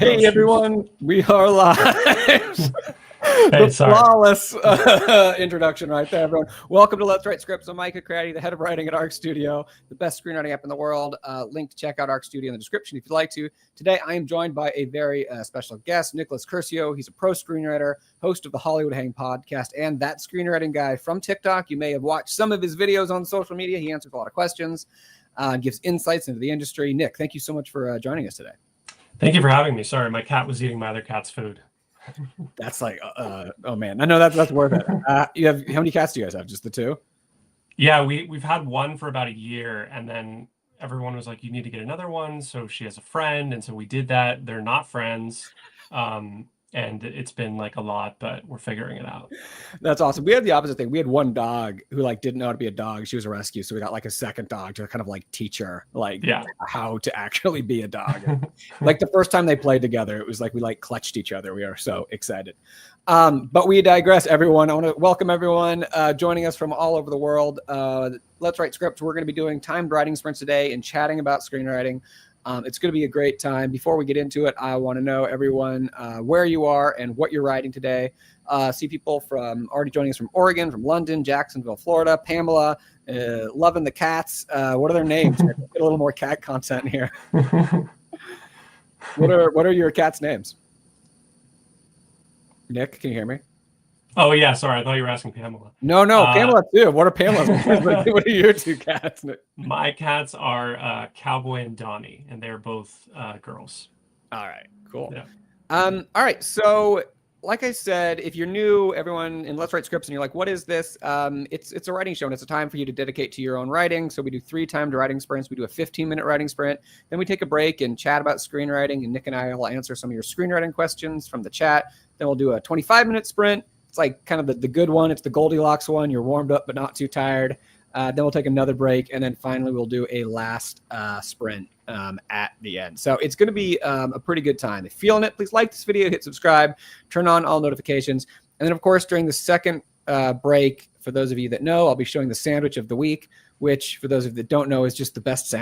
Hey everyone, we are live. Hey, The sorry. flawless introduction right there, everyone. Welcome to Let's Write Scripts. I'm Micah Crady, the head of writing at Arc Studio, the best screenwriting app in the world. Link to check out Arc Studio in the description if you'd like to. Today, I am joined by a very special guest, Nicolas Curcio. He's a pro screenwriter, host of the Hollywood Hang podcast, and that screenwriting guy from TikTok. You may have watched some of his videos on social media. He answers a lot of questions, gives insights into the industry. Nick, thank you so much for joining us today. Thank you for having me. Sorry, my cat was eating my other cat's food. That's like, oh man, I know that's worth it. You have, how many cats do you guys have? Just the two? Yeah, we've had one for about a year, and then everyone was like, "You need to get another one." So she has a friend, and so we did that. They're not friends, and it's been like a lot, but we're figuring it out. That's awesome. We had the opposite thing. We had one dog who like didn't know how to be a dog. She was a rescue, so we got like a second dog to kind of like teach her like how to actually be a dog. Like the first time they played together, it was like we like clutched each other. We are so excited. But we digress, everyone. I want to welcome everyone joining us from all over the world. Let's Write Scripts. We're going to be doing timed writing sprints today and chatting about screenwriting. It's going to be a great time. Before we get into it, I want to know everyone where you are and what you're writing today. See people from already joining us from Oregon, from London, Jacksonville, Florida, Pamela, loving the cats. What are their names? Get a little more cat content here. What are your cats' names? Nick, can you hear me? Oh yeah, sorry. I thought you were asking Pamela. No, Pamela too. What are Pamela's names? What are your two cats? My cats are Cowboy and Donnie, and they're both girls. All right, cool. Yeah. All right, so like I said, if you're new, everyone in Let's Write Scripts, and you're like, what is this? It's a writing show, and it's a time for you to dedicate to your own writing. So we do 3 timed writing sprints. We do a 15-minute writing sprint. Then we take a break and chat about screenwriting, and Nick and I will answer some of your screenwriting questions from the chat. Then we'll do a 25-minute sprint. It's like kind of the good one. It's the Goldilocks one. You're warmed up but not too tired. Then we'll take another break, and then finally we'll do a last sprint at the end. So it's going to be a pretty good time. If you're feeling it, please like this video, hit subscribe, turn on all notifications. And then, of course, during the second break, for those of you that know, I'll be showing the sandwich of the week, which, for those of you that don't know, is just the best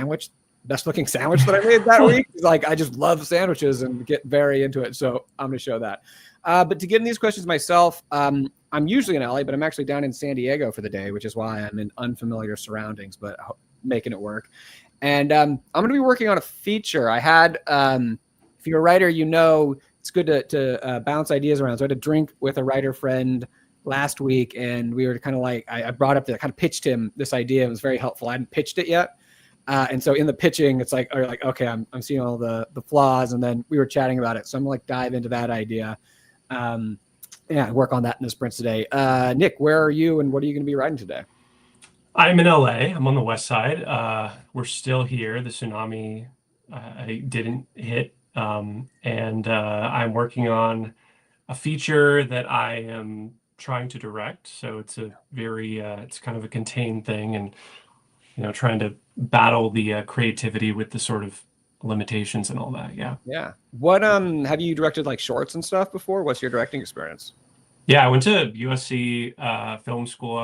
looking sandwich that I made that week. Like, I just love sandwiches and get very into it. So I'm going to show that. But to get in these questions myself, I'm usually in LA, but I'm actually down in San Diego for the day, which is why I'm in unfamiliar surroundings, but making it work. And I'm going to be working on a feature. I had, if you're a writer, you know it's good to bounce ideas around. So I had a drink with a writer friend last week, and we were kind of like, I brought up, I kind of pitched him this idea. It was very helpful. I hadn't pitched it yet. And so in the pitching, it's like, okay, I'm seeing all the flaws, and then we were chatting about it. So I'm like dive into that idea. Work on that in the sprints today. Nick, where are you, and what are you going to be writing today? I'm in LA. I'm on the west side. We're still here. The tsunami didn't hit, and I'm working on a feature that I am trying to direct. So it's a very, it's kind of a contained thing, and trying to battle the creativity with the sort of limitations and all that. Yeah. What have you directed like shorts and stuff before? What's your directing experience? Yeah, I went to USC film school.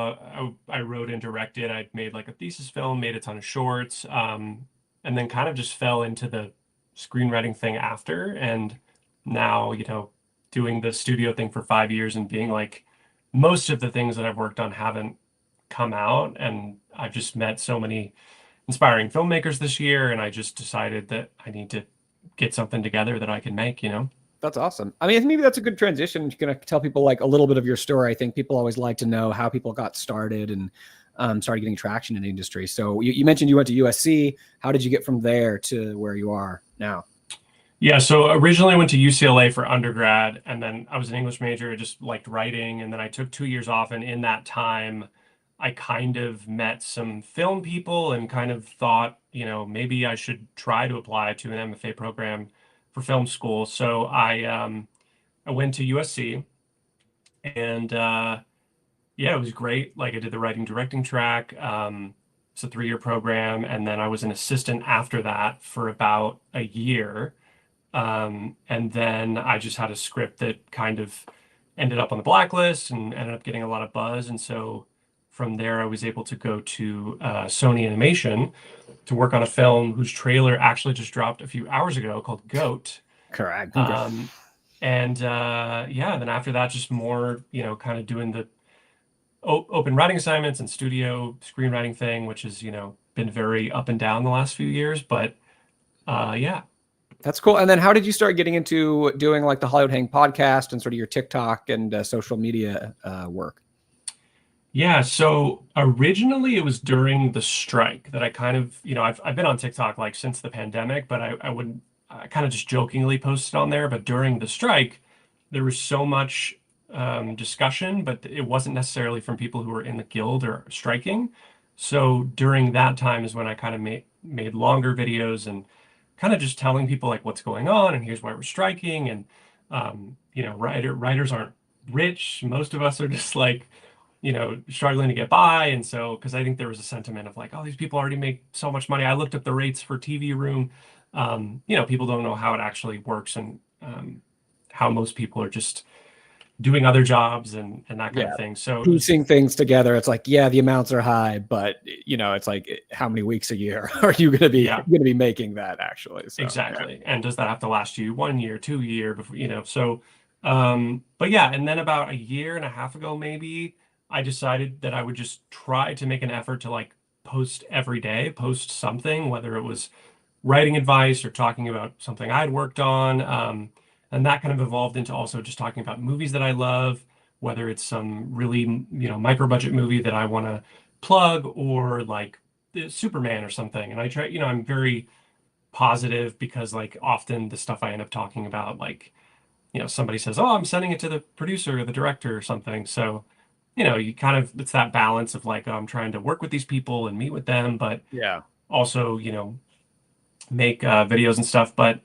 I wrote and directed. I made like a thesis film, made a ton of shorts, and then kind of just fell into the screenwriting thing after. And now, doing the studio thing for 5 years and being like, most of the things that I've worked on haven't come out. And I've just met so many inspiring filmmakers this year, and I just decided that I need to get something together that I can make, That's awesome. I mean, maybe that's a good transition. You're going to tell people like a little bit of your story. I think people always like to know how people got started and started getting traction in the industry. So you mentioned you went to USC. How did you get from there to where you are now? Yeah, so originally I went to UCLA for undergrad, and then I was an English major. I just liked writing, and then I took 2 years off, and in that time I kind of met some film people and kind of thought, maybe I should try to apply to an MFA program for film school. So I went to USC, and it was great. Like, I did the writing directing track. It's a 3-year program, and then I was an assistant after that for about a year. And then I just had a script that kind of ended up on the blacklist and ended up getting a lot of buzz. And so from there, I was able to go to Sony Animation to work on a film whose trailer actually just dropped a few hours ago called Goat. Correct. And yeah, then after that, just more, kind of doing the open writing assignments and studio screenwriting thing, which has, been very up and down the last few years. But yeah. That's cool. And then how did you start getting into doing like the Hollywood Hang podcast and sort of your TikTok and social media work? Yeah, so originally it was during the strike that I kind of, I've been on TikTok like since the pandemic, but I kind of just jokingly posted on there. But during the strike, there was so much discussion, but it wasn't necessarily from people who were in the guild or striking. So during that time is when I kind of made longer videos and kind of just telling people like what's going on and here's why we're striking. And writers aren't rich. Most of us are just like, struggling to get by. And so, because I think there was a sentiment of like, oh, these people already make so much money. I looked up the rates for TV room. People don't know how it actually works and how most people are just doing other jobs and that kind of thing. So piecing things together, it's like, yeah, the amounts are high, but it's like how many weeks a year are you going to be making that actually? So, exactly. Yeah. And does that have to last you 1 year, 2 year before, so, but yeah. And then about a year and a half ago, maybe I decided that I would just try to make an effort to like post every day, post something, whether it was writing advice or talking about something I'd worked on. And that kind of evolved into also just talking about movies that I love, whether it's some really, micro budget movie that I want to plug or like Superman or something. And I try, I'm very positive because like often the stuff I end up talking about, like, somebody says, oh, I'm sending it to the producer or the director or something. So, you kind of, it's that balance of like, oh, I'm trying to work with these people and meet with them, but also, make videos and stuff. But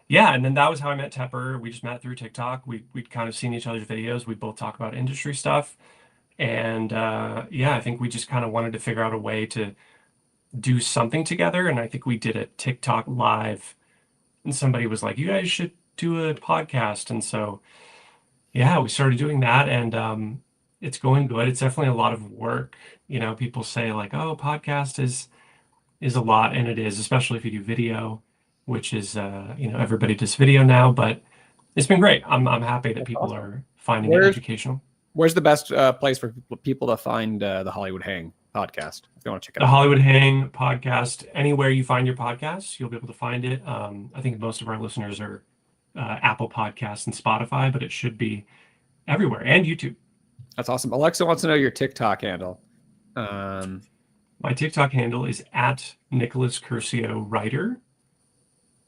yeah, and then that was how I met Tepper. We just met through TikTok. We'd kind of seen each other's videos. We both talk about industry stuff. And yeah, I think we just kind of wanted to figure out a way to do something together. And I think we did a TikTok live and somebody was like, you guys should do a podcast. And so, yeah, we started doing that and it's going good. It's definitely a lot of work. People say like, oh, podcast is a lot, and it is, especially if you do video, which is everybody does video now, but it's been great. I'm happy that people are finding it educational. Where's the best place for people to find the Hollywood Hang podcast if they want to check it out? The Hollywood Hang podcast, anywhere you find your podcasts, you'll be able to find it. I think most of our listeners are Apple Podcasts and Spotify, but it should be everywhere, and YouTube. That's awesome. Alexa wants to know your TikTok handle. My TikTok handle is at Nicolas Curcio Writer.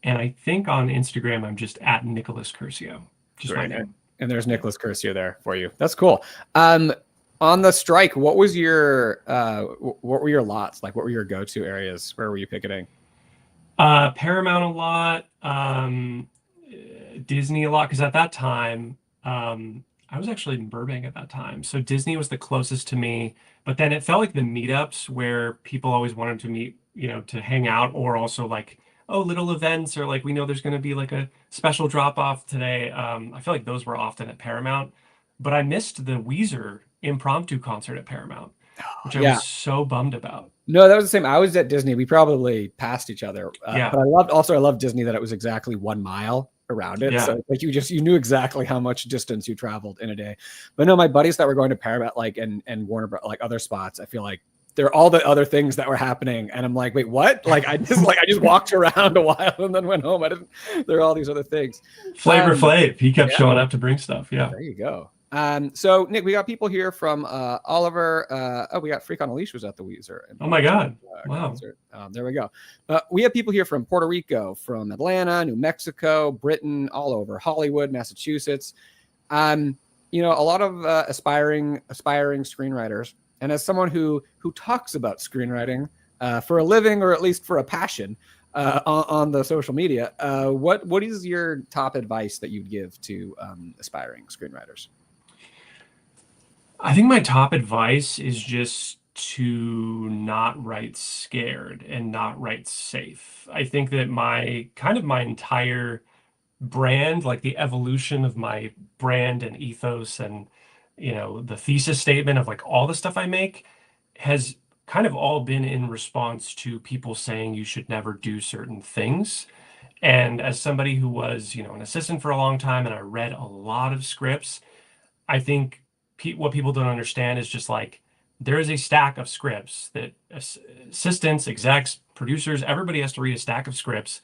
And I think on Instagram, I'm just at Nicolas Curcio. Just my name. And there's Nicolas Curcio there for you. That's cool. On the strike, what were your lots? Like, what were your go-to areas? Where were you picketing? Paramount a lot, Disney a lot. Because at that time, I was actually in Burbank at that time. So Disney was the closest to me. But then it felt like the meetups where people always wanted to meet, to hang out, or also like, oh, little events, or like, we know there's going to be like a special drop off today. I feel like those were often at Paramount, but I missed the Weezer impromptu concert at Paramount, which I was so bummed about. No, that was the same. I was at Disney. We probably passed each other. But I loved Disney that it was exactly 1 mile around it. So like you knew exactly how much distance you traveled in a day. But no, my buddies that were going to Paramount, like, and Warner, like other spots, I feel like there are all the other things that were happening. And I'm like, wait, what? Like, I just walked around a while and then went home. There are all these other things. Flavor Flav, he kept showing up to bring stuff. Yeah. There you go. So Nick, we got people here from Oliver. We got Freak on a Leash was at the Weezer. Oh my God. Wow. Concert. There we go. We have people here from Puerto Rico, from Atlanta, New Mexico, Britain, all over, Hollywood, Massachusetts. A lot of aspiring screenwriters. And as someone who talks about screenwriting for a living, or at least for a passion on the social media, what is your top advice that you'd give to aspiring screenwriters? I think my top advice is just to not write scared and not write safe. I think that my entire brand, like the evolution of my brand and ethos and, the thesis statement of like all the stuff I make has kind of all been in response to people saying you should never do certain things. And as somebody who was, an assistant for a long time and I read a lot of scripts, I think what people don't understand is just like there is a stack of scripts that assistants, execs, producers, everybody has to read a stack of scripts.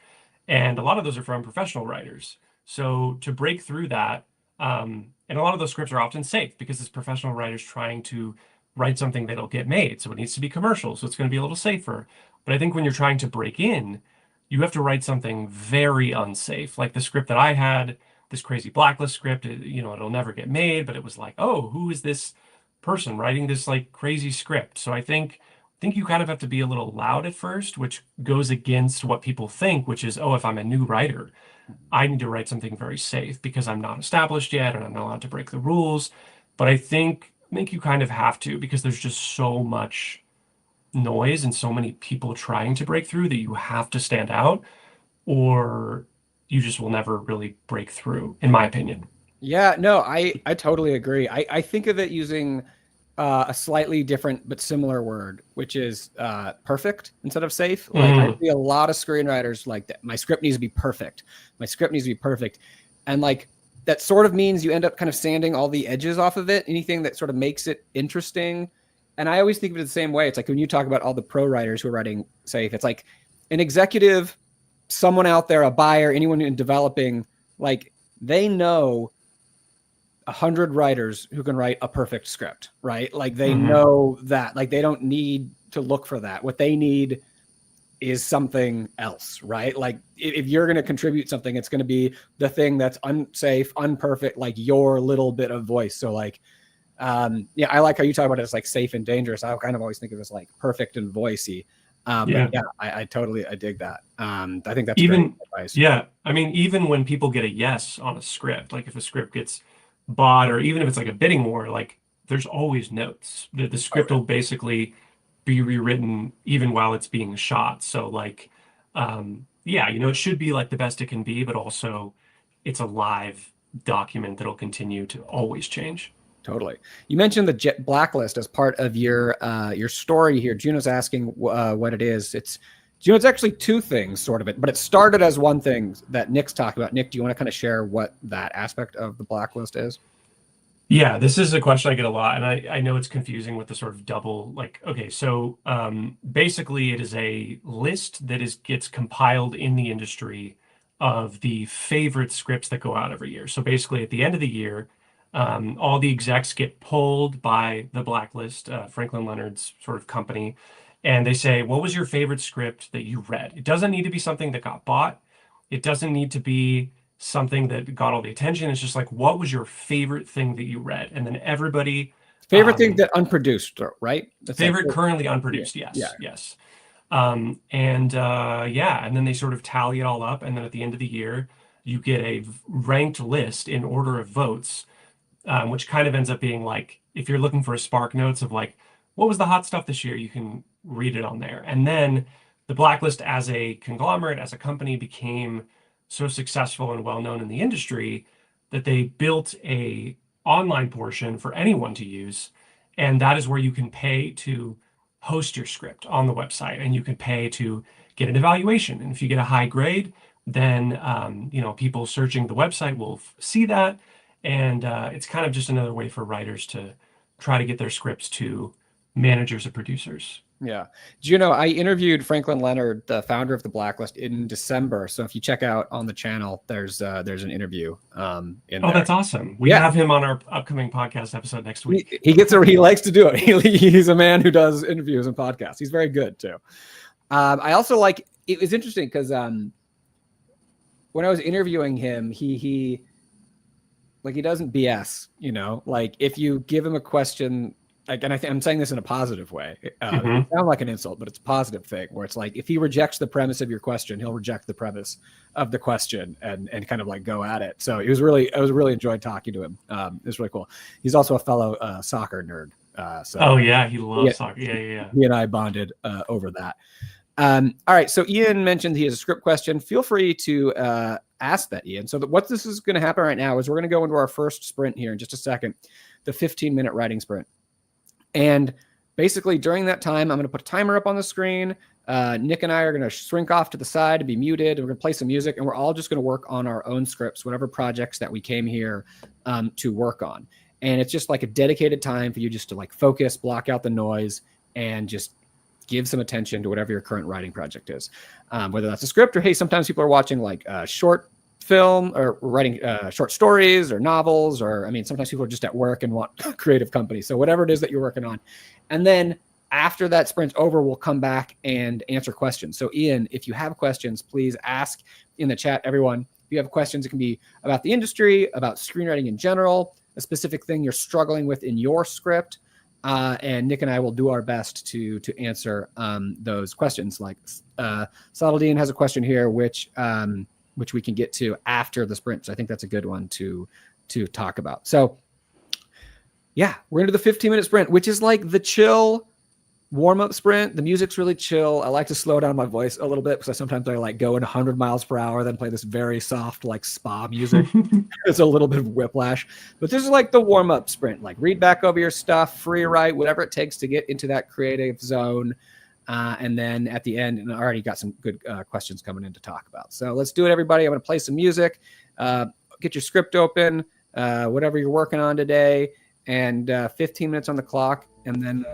And a lot of those are from professional writers. So to break through that, and a lot of those scripts are often safe because it's professional writers trying to write something that'll get made. So it needs to be commercial. So it's going to be a little safer. But I think when you're trying to break in, you have to write something very unsafe. Like the script that I had, this crazy blacklist script, it'll never get made, but it was like, oh, who is this person writing this like crazy script? So I think you kind of have to be a little loud at first, which goes against what people think, which is, oh, if I'm a new writer, I need to write something very safe because I'm not established yet and I'm not allowed to break the rules. But I think you kind of have to because there's just so much noise and so many people trying to break through that you have to stand out or you just will never really break through, in my opinion. Yeah, no, I totally agree. I think of it using a slightly different but similar word, which is perfect instead of safe. Like I Mhm. see a lot of screenwriters like that. My script needs to be perfect. My script needs to be perfect. And like that sort of means you end up kind of sanding all the edges off of it, anything that sort of makes it interesting. And I always think of it the same way. It's like when you talk about all the pro writers who are writing safe, it's like an executive, someone out there, a buyer, anyone in developing, like they know 100 writers who can write a perfect script, right? Like they Mhm. know that, like they don't need to look for that. What they need is something else, right? Like if you're going to contribute something, it's going to be the thing that's unsafe, unperfect, like your little bit of voice. So like, yeah, I like how you talk about it as like safe and dangerous. I kind of always think of it as like perfect and voicey. But Yeah. yeah, I dig that. I think that's great Even, advice. yeah. I mean, even when people get a yes on a script, like if a script gets bought or even if it's like a bidding war, like there's always notes. The Oh, script will basically be rewritten even while it's being shot. So like, yeah, it should be like the best it can be, but also it's a live document that'll continue to always change. totally. You mentioned the Jet Blacklist as part of your story here. Juno's asking what it is. It's Juno. It's actually two things, sort of it, but it started as one thing that Nick's talked about. Nick, do you want to kind of share what that aspect of the blacklist is? Yeah, this is a question I get a lot, and I know it's confusing with the sort of double, like, okay, so basically it is a list that gets compiled in the industry of the favorite scripts that go out every year. So basically at the end of the year, all the execs get polled by the Blacklist, Franklin Leonard's sort of company, and they say, what was your favorite script that you read? It doesn't need to be something that got bought. It doesn't need to be something that got all the attention. It's just like, what was your favorite thing that you read? And then everybody, Favorite thing that unproduced, right? That's like, favorite currently yeah, unproduced. yeah. Yes, yes. And yeah, and then they sort of tally it all up. And then at the end of the year, you get a ranked list in order of votes, which kind of ends up being like, if you're looking for a spark notes of like, what was the hot stuff this year, you can read it on there. And then the Blacklist as a conglomerate, as a company, became so successful and well known in the industry that they built a online portion for anyone to use. And that is where you can pay to host your script on the website and you can pay to get an evaluation. And if you get a high grade, then people searching the website will see that and it's kind of just another way for writers to try to get their scripts to managers or producers. Yeah. Juno, I interviewed Franklin Leonard, the founder of the Blacklist, in December. So if you check out on the channel, there's an interview in Oh, there. that's awesome. We Yeah. have him on our upcoming podcast episode next week. He likes to do it. He's a man who does interviews and podcasts. He's very good too. I also like, it was interesting because when I was interviewing him, he like he doesn't BS, like if you give him a question, like, and I'm saying this in a positive way. It Hmm. sounds like an insult, but it's a positive thing where it's like, if he rejects the premise of your question, he'll reject the premise of the question and kind of like go at it. So I was really enjoyed talking to him. It was really cool. He's also a fellow soccer nerd. So Oh yeah, he yeah, loves soccer. Yeah, yeah, yeah. he and I bonded over that. All right. So Ian mentioned he has a script question. Feel free to ask that, Ian. So what this is going to happen right now is we're going to go into our first sprint here in just a second, the 15-minute writing sprint. And basically during that time, I'm going to put a timer up on the screen. Nick and I are going to shrink off to the side and be muted, and we're going to play some music, and we're all just going to work on our own scripts, whatever projects that we came here to work on. And it's just like a dedicated time for you just to like focus, block out the noise, and just give some attention to whatever your current writing project is. Whether that's a script or, hey, sometimes people are watching like short film or writing short stories or novels, or, I mean, sometimes people are just at work and want creative company. So whatever it is that you're working on. And then after that sprint's over, we'll come back and answer questions. So Ian, if you have questions, please ask in the chat. Everyone, if you have questions, it can be about the industry, about screenwriting in general, a specific thing you're struggling with in your script. And Nick and I will do our best to answer those questions. Like Saladin has a question here, which we can get to after the sprint. So I think that's a good one to talk about. So yeah, we're into the 15-minute sprint, which is like the chill warm-up sprint. The music's really chill. I like to slow down my voice a little bit because sometimes I like go in 100 miles per hour, then play this very soft like spa music. It's a little bit of whiplash, but this is like the warm-up sprint. Like read back over your stuff, free write, whatever it takes to get into that creative zone. And then at the end, and I already got some good questions coming in to talk about. So let's do it, everybody. I'm going to play some music. Get your script open, whatever you're working on today, and 15 minutes on the clock, and then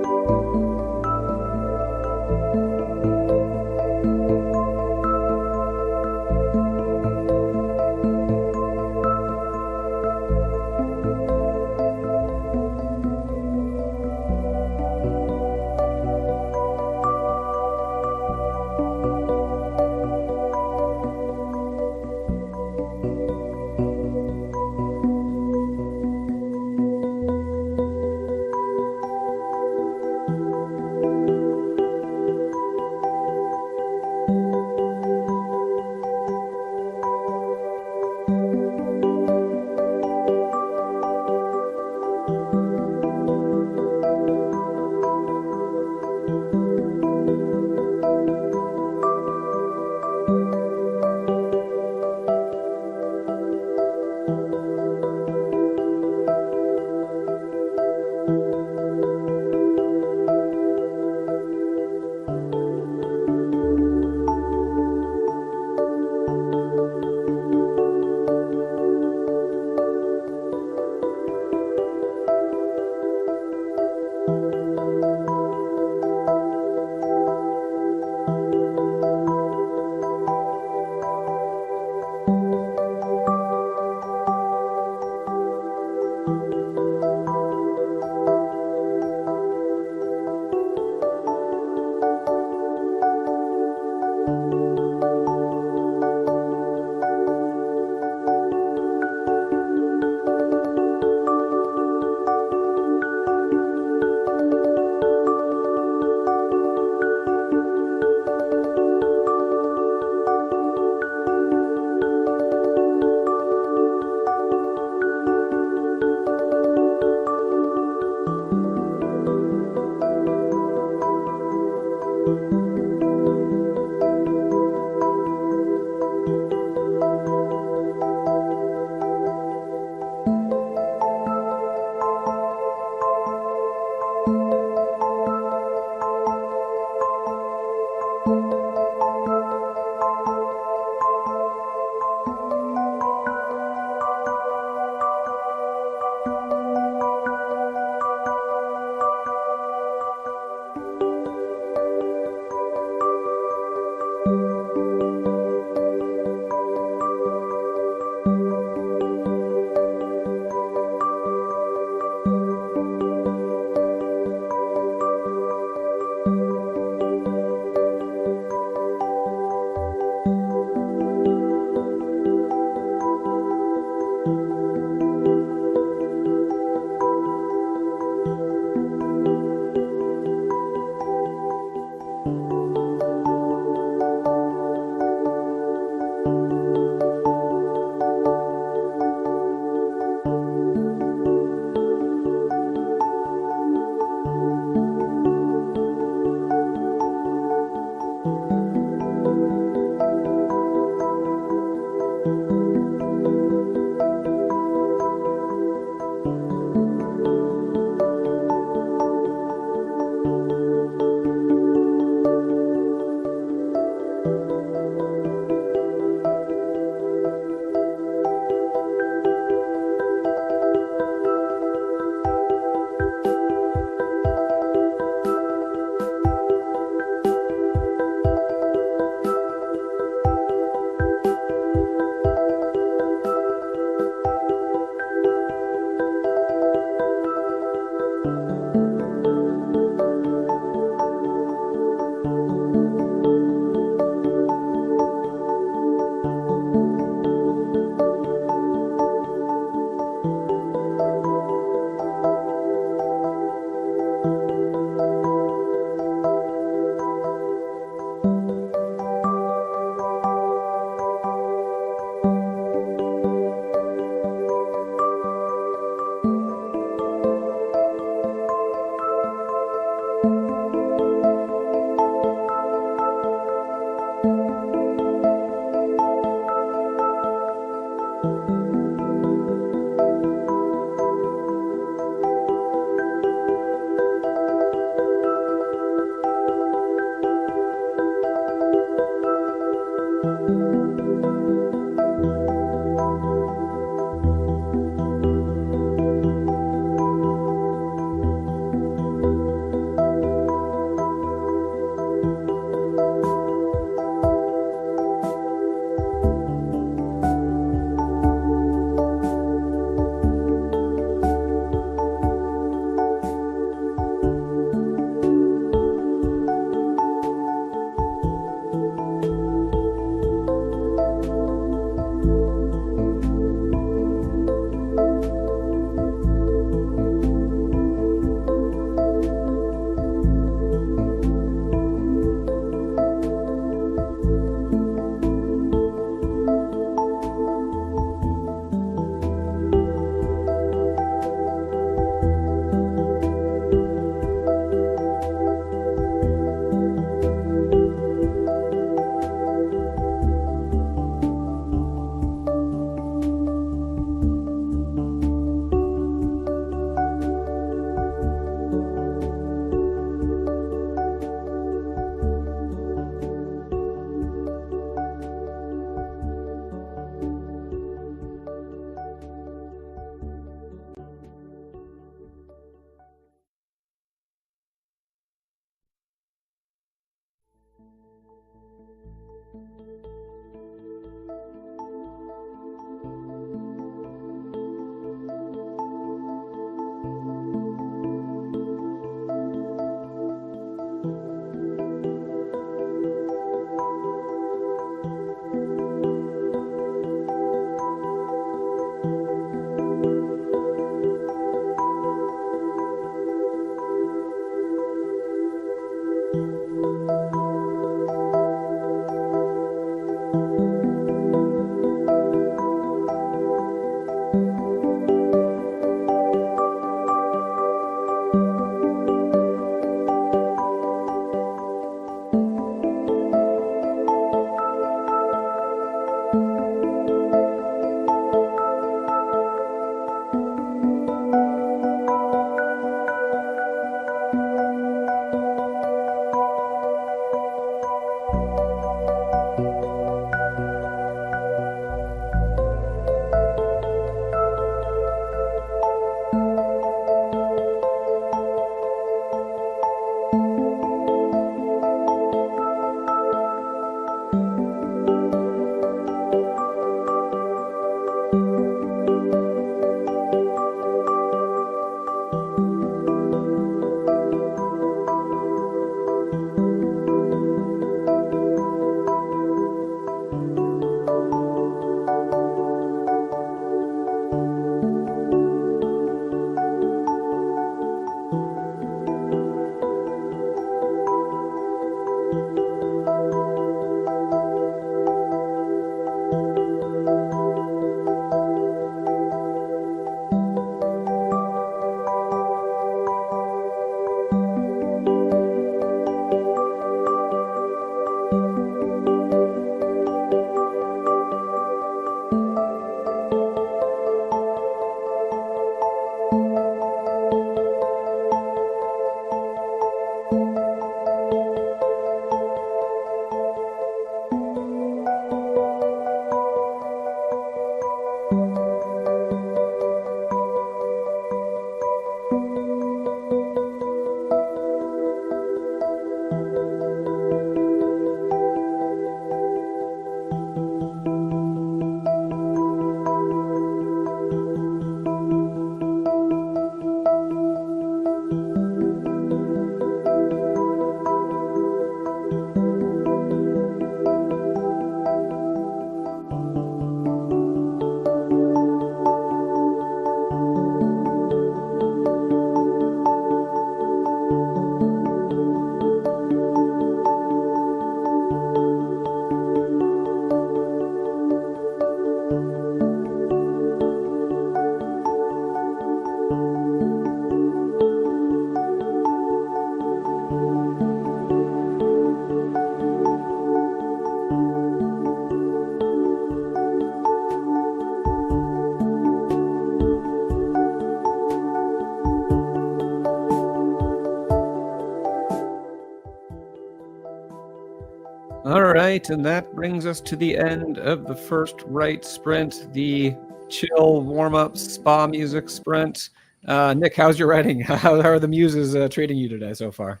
right, and that brings us to the end of the first Write Sprint, the chill warm-up spa music sprint. Nick, how's your writing? How are the muses treating you today so far?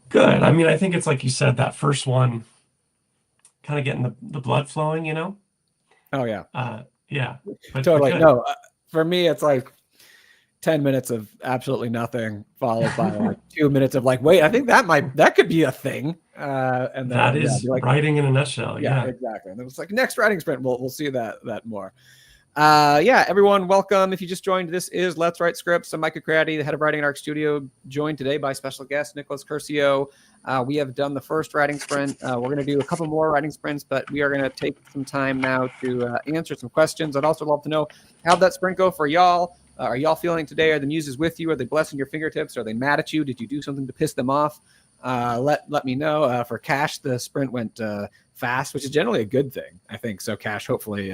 Good. I mean, I think it's like you said, that first one, kind of getting the blood flowing, you know? Oh yeah, Yeah, but totally. good. No, for me, it's like 10 minutes of absolutely nothing, followed by like 2 minutes of like, wait, I think that could be a thing. And That then yeah, is be like, writing in a nutshell. yeah, Yeah. exactly. And then it's like next writing sprint, we'll see that more. Yeah, everyone, welcome. If you just joined, this is Let's Write Scripts. I'm Micah Crady, the head of writing at Arc Studio, joined today by special guest Nicolas Curcio. We have done the first writing sprint. We're going to do a couple more writing sprints, but we are going to take some time now to answer some questions. I'd also love to know, how'd that sprint go for y'all? Are y'all feeling today? Are the muses with you? Are they blessing your fingertips? Are they mad at you? Did you do something to piss them off? Let me know. For Cash, the sprint went fast, which is generally a good thing, I think. So Cash, hopefully,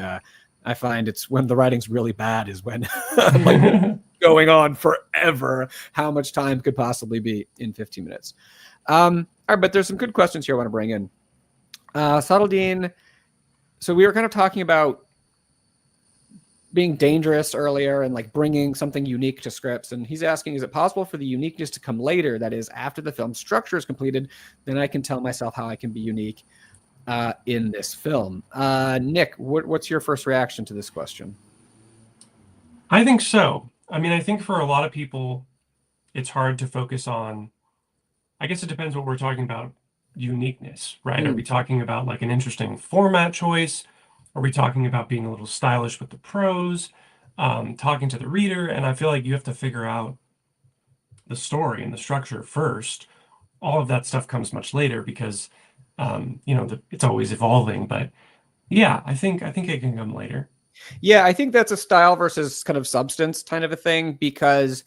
I find it's when the writing's really bad is when I'm like going on forever. How much time could possibly be in 15 minutes? All right, but there's some good questions here I want to bring in. Sadaldin, so we were kind of talking about being dangerous earlier and like bringing something unique to scripts. And he's asking, is it possible for the uniqueness to come later? That is, after the film structure is completed, then I can tell myself how I can be unique in this film. Nick, what's your first reaction to this question? I think so. I mean, I think for a lot of people, it's hard to focus on, I guess it depends what we're talking about, uniqueness, right? Are we talking about like an interesting format choice? Are we talking about being a little stylish with the prose, talking to the reader? And I feel like you have to figure out the story and the structure first. All of that stuff comes much later because, it's always evolving. But yeah, I think it can come later. Yeah, I think that's a style versus kind of substance kind of a thing because,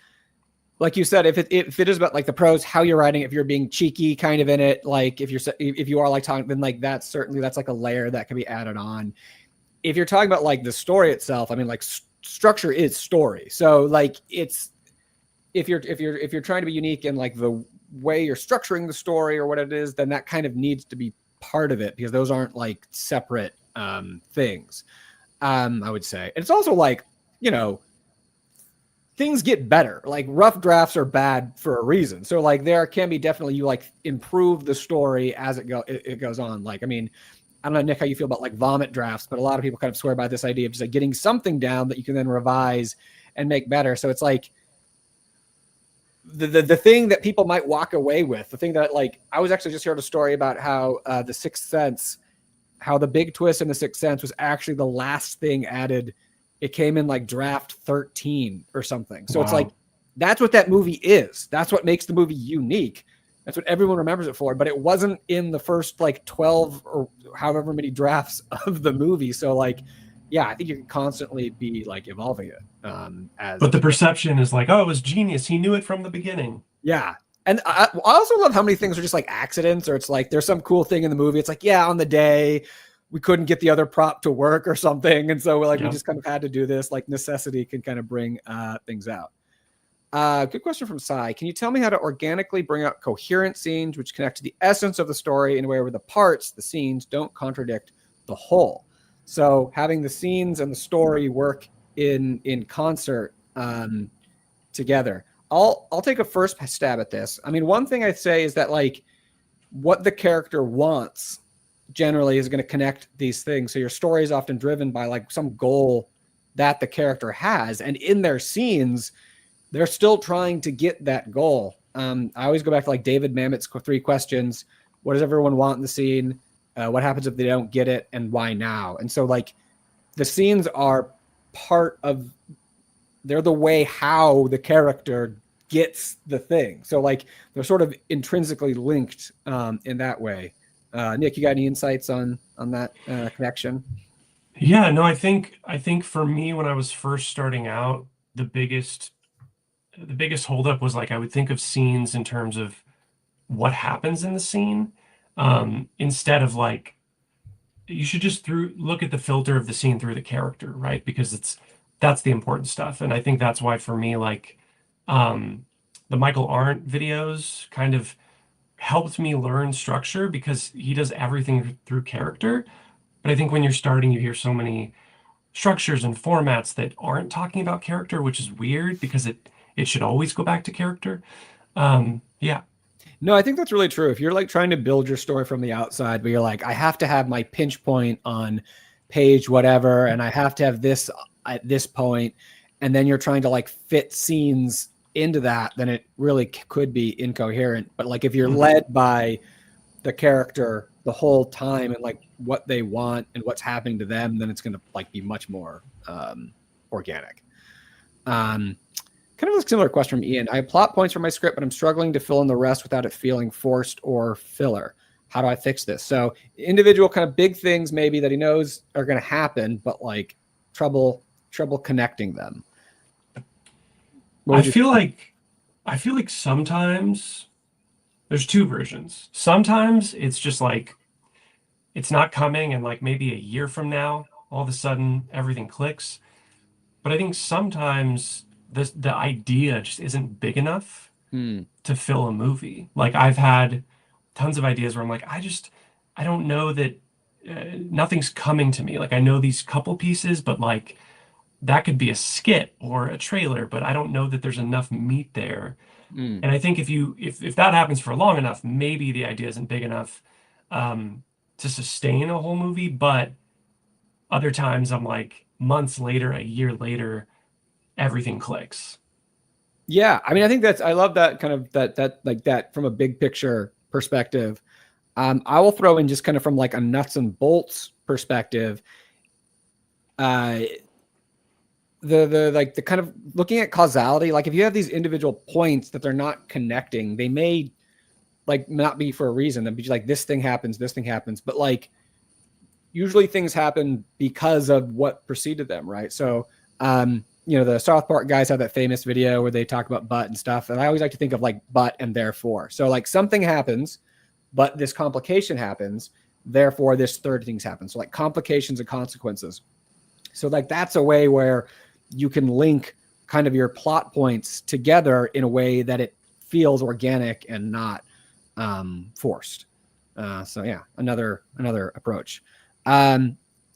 like you said, if it is about like the prose, how you're writing, if you're being cheeky kind of in it, like if you are like talking, then like that's like a layer that can be added on. If you're talking about like the story itself, I mean, like structure is story. So like it's if you're trying to be unique in like the way you're structuring the story or what it is, then that kind of needs to be part of it because those aren't like separate things. I would say. And it's also like, things get better. Like rough drafts are bad for a reason. So like there can be definitely you like improve the story as it goes on. Like, I mean, I don't know, Nick, how you feel about like vomit drafts, but a lot of people kind of swear by this idea of just like getting something down that you can then revise and make better. So it's like the thing that people might walk away with, the thing that like, I was actually just heard a story about how The Sixth Sense, how the big twist in The Sixth Sense was actually the last thing added. It came in like draft 13 or something. So It's like, that's what that movie is. That's what makes the movie unique. That's what everyone remembers it for, but it wasn't in the first like 12 or however many drafts of the movie. So like, yeah, I think you can constantly be like evolving it. But the perception is like, oh, it was genius. He knew it from the beginning. Yeah. And I also love how many things are just like accidents, or it's like there's some cool thing in the movie. It's like, yeah, on the day we couldn't get the other prop to work or something. And so we just kind of had to do this. Like necessity can kind of bring things out. Good question from Sai. Can you tell me how to organically bring out coherent scenes which connect to the essence of the story in a way where the parts, the scenes, don't contradict the whole? So having the scenes and the story work in concert together. I'll take a first stab at this. I mean, one thing I'd say is that like what the character wants generally is going to connect these things. So your story is often driven by like some goal that the character has, and in their scenes, they're still trying to get that goal. I always go back to like David Mamet's 3 questions. What does everyone want in the scene? What happens if they don't get it? And why now? And so like the scenes are they're the way how the character gets the thing. So like they're sort of intrinsically linked in that way. Nick, you got any insights on that connection? Yeah, no, I think for me, when I was first starting out, the biggest holdup was like I would think of scenes in terms of what happens in the scene, instead of like you should just look at the filter of the scene through the character, right? Because that's the important stuff. And I think that's why for me, like the Michael Arndt videos kind of helped me learn structure because he does everything through character. But I think when you're starting, you hear so many structures and formats that aren't talking about character, which is weird because it should always go back to character. Yeah. No, I think that's really true. If you're like trying to build your story from the outside, but you're like, I have to have my pinch point on page whatever, and I have to have this at this point, and then you're trying to like fit scenes into that, then it really could be incoherent. But like if you're led by the character the whole time and like what they want and what's happening to them, then it's going to like be much more organic. Kind of a similar question from Ian. I have plot points for my script, but I'm struggling to fill in the rest without it feeling forced or filler. How do I fix this? So individual kind of big things maybe that he knows are going to happen, but like trouble connecting them. I feel like sometimes there's two versions. Sometimes it's just like it's not coming, and like maybe a year from now, all of a sudden everything clicks. But I think sometimes the idea just isn't big enough to fill a movie. Like I've had tons of ideas where I'm like, I don't know that nothing's coming to me. Like I know these couple pieces, but like that could be a skit or a trailer, but I don't know that there's enough meat there. And I think if that happens for long enough, maybe the idea isn't big enough to sustain a whole movie. But other times I'm like months later, a year later, everything clicks. Yeah, I mean, I think I love that kind of that like that from a big picture perspective. I will throw in just kind of from like a nuts and bolts perspective. The like the kind of looking at causality, like if you have these individual points that they're not connecting, they may like not be for a reason. They'd be like this thing happens, but like usually things happen because of what preceded them, right? So the South Park guys have that famous video where they talk about but and stuff. And I always like to think of like but and therefore. So like something happens, but this complication happens. Therefore, this third things happen. So like complications and consequences. So like that's a way where you can link kind of your plot points together in a way that it feels organic and not forced. So yeah, another approach.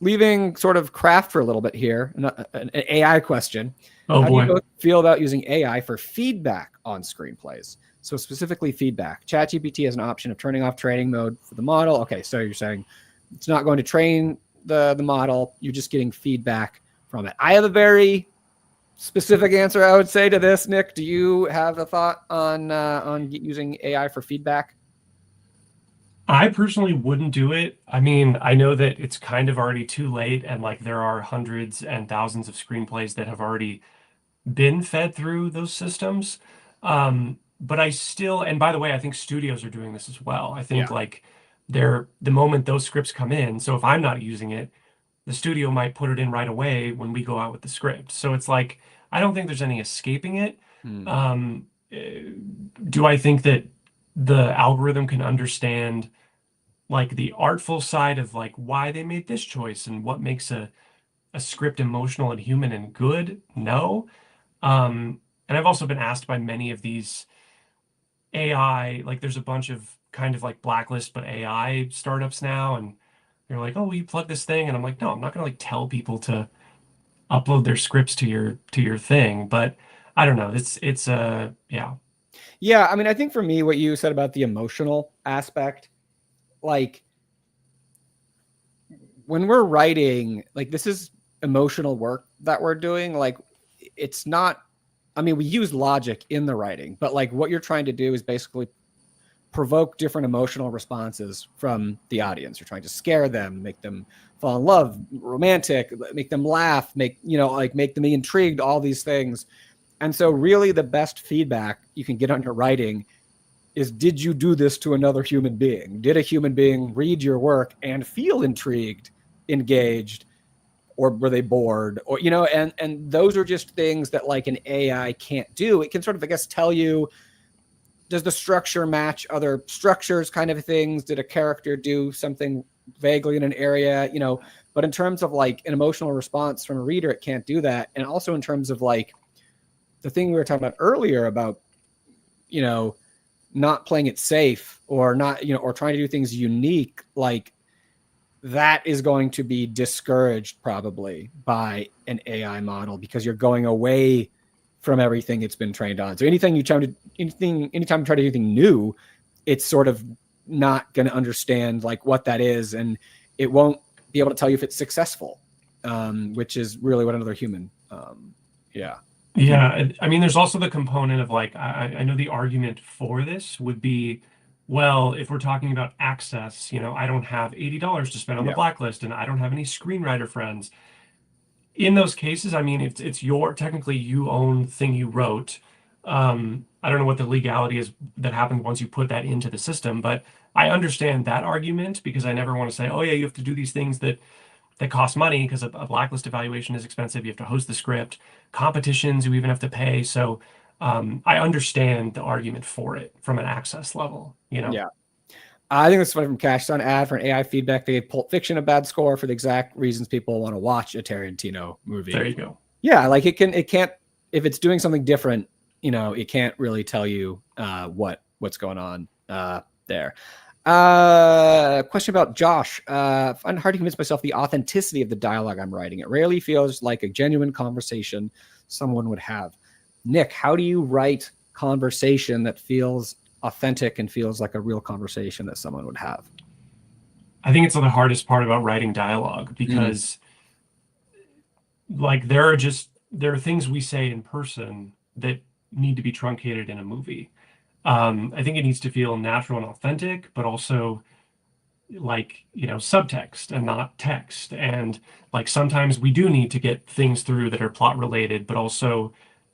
Leaving sort of craft for a little bit here, an AI question. Oh, How boy. do you feel about using AI for feedback on screenplays? So specifically feedback. ChatGPT has an option of turning off training mode for the model. Okay, so you're saying it's not going to train the model. You're just getting feedback from it. I have a very specific answer, I would say, to this. Nick, do you have a thought on using AI for feedback? I personally wouldn't do it. I mean, I know that it's kind of already too late, and like there are hundreds and thousands of screenplays that have already been fed through those systems. But I still, and by the way, I think studios are doing this as well. I think like the moment those scripts come in, so if I'm not using it, the studio might put it in right away when we go out with the script. So it's like, I don't think there's any escaping it. Do I think that the algorithm can understand like the artful side of like why they made this choice and what makes a script emotional and human and good? No. And I've also been asked by many of these AI, like there's a bunch of kind of like blacklist, but AI startups now. And they're like, oh, will you plug this thing? And I'm like, no, I'm not going to like tell people to upload their scripts to your thing. But I don't know. It's yeah. Yeah, I mean, I think for me, what you said about the emotional aspect, like when we're writing, like this is emotional work that we're doing. Like it's not, I mean, we use logic in the writing, but like what you're trying to do is basically provoke different emotional responses from the audience. You're trying to scare them, make them fall in love, romantic, make them laugh, make them be intrigued, all these things. And so really the best feedback you can get on your writing is, did you do this to another human being? Did a human being read your work and feel intrigued, engaged, or were they bored? Or, and those are just things that like an AI can't do. It can sort of, I guess, tell you, does the structure match other structures kind of things? Did a character do something vaguely in an area, but in terms of like an emotional response from a reader, it can't do that. And also in terms of like the thing we were talking about earlier about, not playing it safe or not, or trying to do things unique, like that is going to be discouraged probably by an AI model because you're going away from everything it's been trained on. So anytime you try to do anything new, it's sort of not going to understand like what that is, and it won't be able to tell you if it's successful, which is really what another human. Yeah. Yeah, I mean, there's also the component of like, I know the argument for this would be, well, if we're talking about access, I don't have $80 to spend on the Yeah. blacklist and I don't have any screenwriter friends. In those cases, I mean, it's your, technically you own thing you wrote. I don't know what the legality is that happens once you put that into the system, but I understand that argument because I never want to say, oh yeah, you have to do these things that cost money because a blacklist evaluation is expensive. You have to host the script, competitions you even have to pay. So I understand the argument for it from an access level. Yeah. I think this is funny from Cash Sun ad for an AI feedback. They gave Pulp Fiction a bad score for the exact reasons people want to watch a Tarantino movie. There you go. Yeah, like it can't, if it's doing something different, it can't really tell you what's going on there. Question about Josh. I find it hard to convince myself the authenticity of the dialogue I'm writing. It rarely feels like a genuine conversation someone would have. Nick, how do you write conversation that feels authentic and feels like a real conversation that someone would have? I think it's the hardest part about writing dialogue because like there are things we say in person that need to be truncated in a movie. I think it needs to feel natural and authentic, but also like, subtext and not text. And like sometimes we do need to get things through that are plot related, but also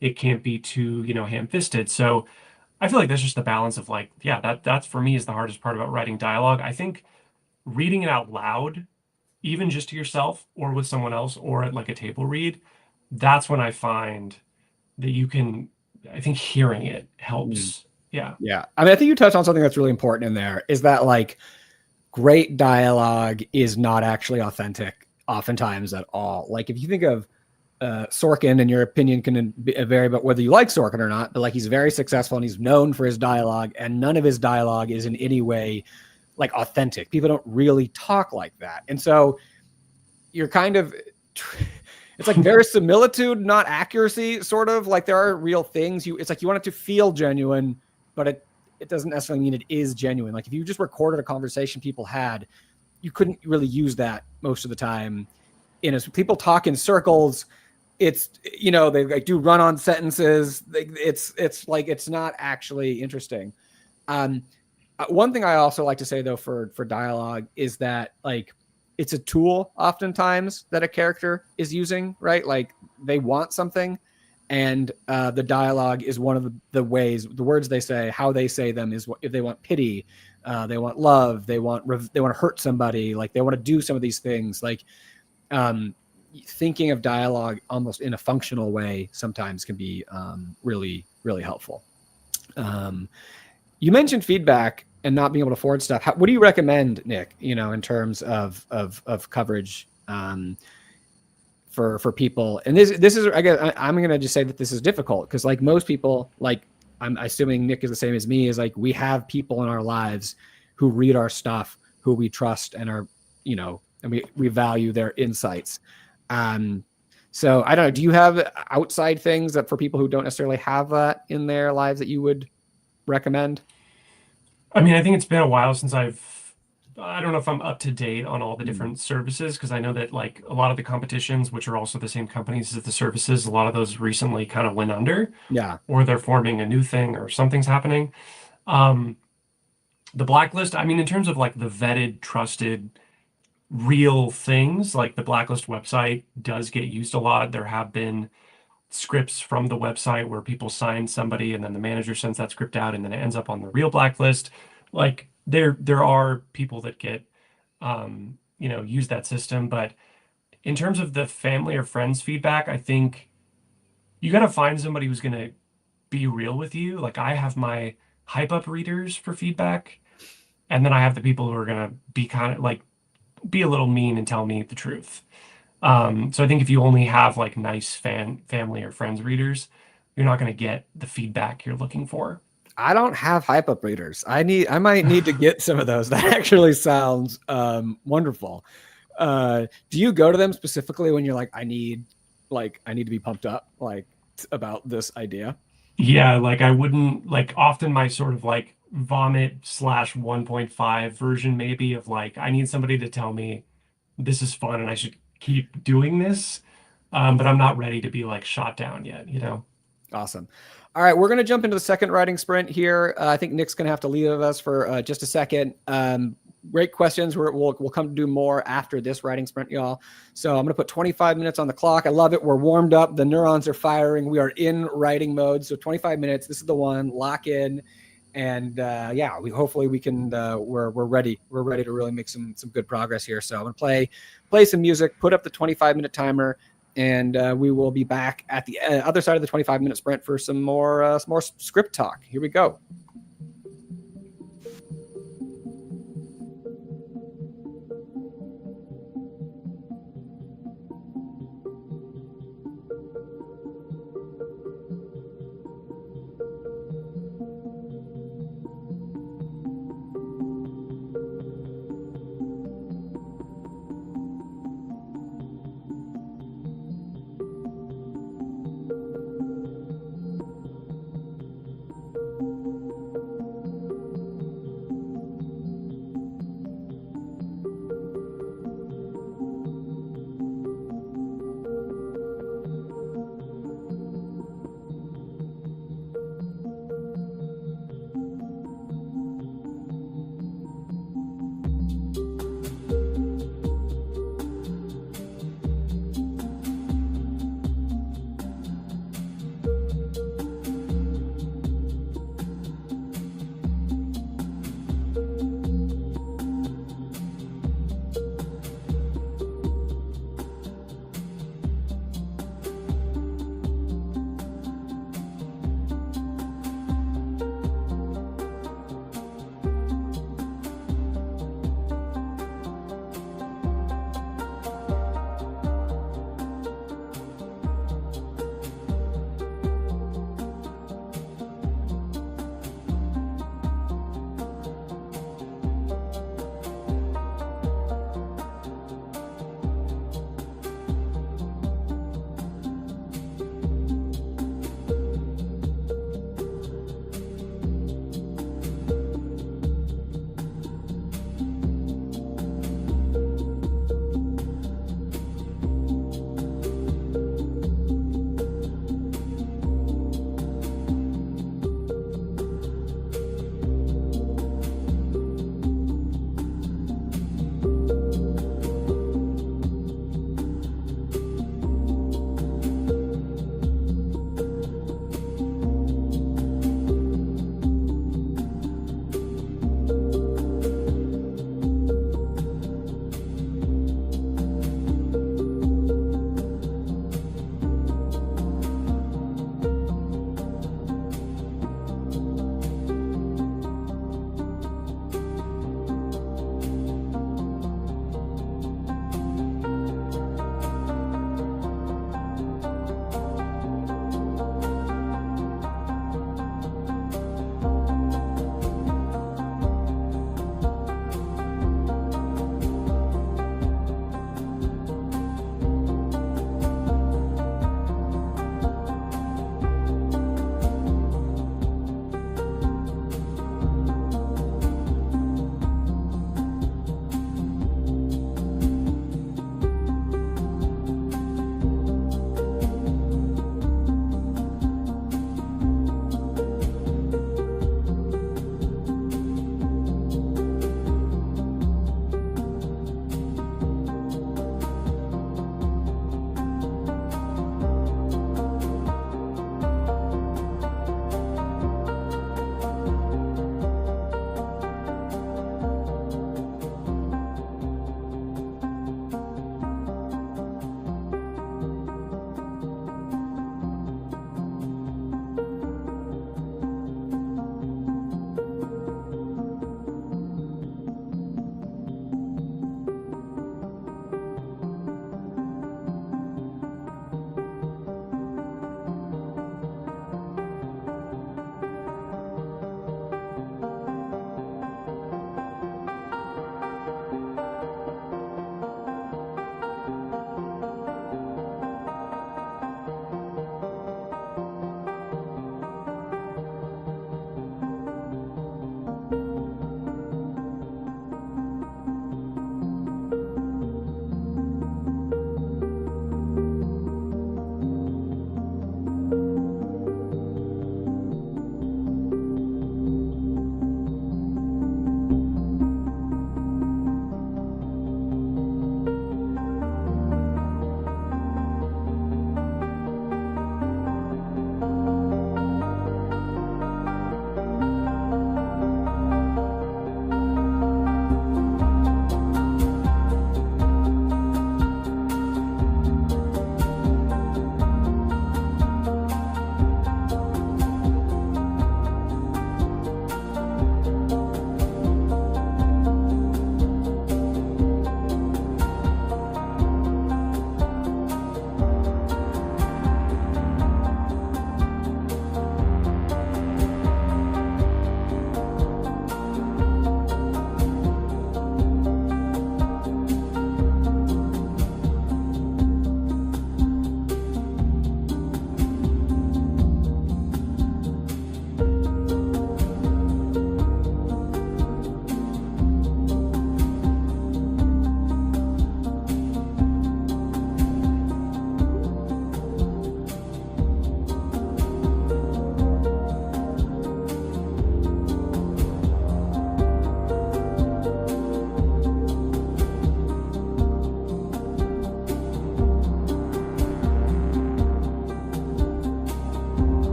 it can't be too, ham-fisted. So I feel like that's just the balance of like, yeah, that's for me is the hardest part about writing dialogue. I think reading it out loud, even just to yourself or with someone else or at like a table read, that's when I find that I think hearing it helps. Yeah. Yeah. I mean, I think you touched on something that's really important in there is that like great dialogue is not actually authentic oftentimes at all. Like if you think of Sorkin, and your opinion can vary about whether you like Sorkin or not, but like he's very successful and he's known for his dialogue, and none of his dialogue is in any way like authentic. People don't really talk like that. And so you're kind of, it's like verisimilitude, not accuracy, sort of like there are real things it's like you want it to feel genuine, but it doesn't necessarily mean it is genuine. Like if you just recorded a conversation people had, you couldn't really use that most of the time. People talk in circles. It's, they like do run-on sentences. It's like, it's not actually interesting. One thing I also like to say though, for dialogue is that like, it's a tool oftentimes that a character is using, right? Like they want something, and the dialogue is one of the ways, the words they say, how they say them is if they want pity, they want love, they want to hurt somebody, like they want to do some of these things. Like thinking of dialogue almost in a functional way sometimes can be really, really helpful. You mentioned feedback and not being able to forward stuff. What do you recommend, Nick, in terms of coverage for people? And this is, I guess I'm going to just say that this is difficult because like most people, like I'm assuming Nick is the same as me, is like we have people in our lives who read our stuff, who we trust and are, and we value their insights. So I don't know, do you have outside things that for people who don't necessarily have that in their lives that you would recommend? I mean, I think it's been a while since I don't know if I'm up to date on all the different services, because I know that like a lot of the competitions, which are also the same companies as the services, a lot of those recently kind of went under. Yeah. Or they're forming a new thing or something's happening. The blacklist, I mean, in terms of like the vetted, trusted, real things, like the blacklist website does get used a lot. There have been scripts from the website where people sign somebody and then the manager sends that script out and then it ends up on the real blacklist. Like there are people that get use that system, but in terms of the family or friends feedback, I think you got to find somebody who's going to be real with you. Like I have my hype up readers for feedback, and then I have the people who are going to be kind of like be a little mean and tell me the truth. So I think if you only have like nice family or friends readers, you're not going to get the feedback you're looking for. I don't have hype up readers. I might need to get some of those. That actually sounds wonderful. Do you go to them specifically when you're like, I need to be pumped up like about this idea? Yeah, like I wouldn't like often my sort of like vomit slash 1.5 version maybe of like I need somebody to tell me this is fun and I should keep doing this. But I'm not ready to be like shot down yet, you know? Awesome. All right, we're going to jump into the second writing sprint here. I think Nick's going to have to leave us for just a second. Great questions. We'll come to do more after this writing sprint, y'all. So I'm going to put 25 minutes on the clock. I love it. We're warmed up. The neurons are firing. We are in writing mode. So 25 minutes. This is the one. Lock in. And yeah, hopefully we can. We're ready. We're ready to really make some good progress here. So I'm going to play some music. Put up the 25-minute timer. And we will be back at the other side of the 25-minute sprint for some more script talk. Here we go.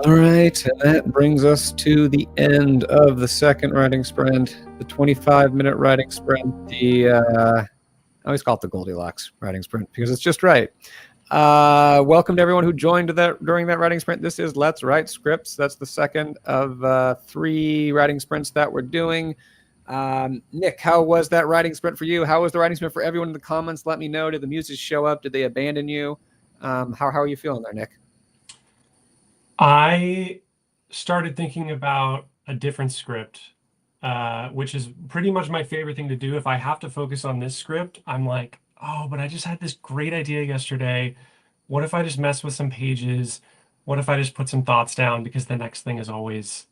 All right, and that brings us to the end of the second writing sprint, the 25-minute writing sprint. I always call it the Goldilocks writing sprint because it's just right. Welcome to everyone who joined during that writing sprint. This is Let's Write Scripts. That's the second of 3 writing sprints that we're doing. Nick, how was that writing sprint for you? How was the writing sprint for everyone in the comments? Let me know. Did the muses show up? Did they abandon you? How are you feeling there, Nick? I started thinking about a different script, which is pretty much my favorite thing to do. If I have to focus on this script, I'm like, oh, but I just had this great idea yesterday. What if I just mess with some pages? What if I just put some thoughts down? Because the next thing is always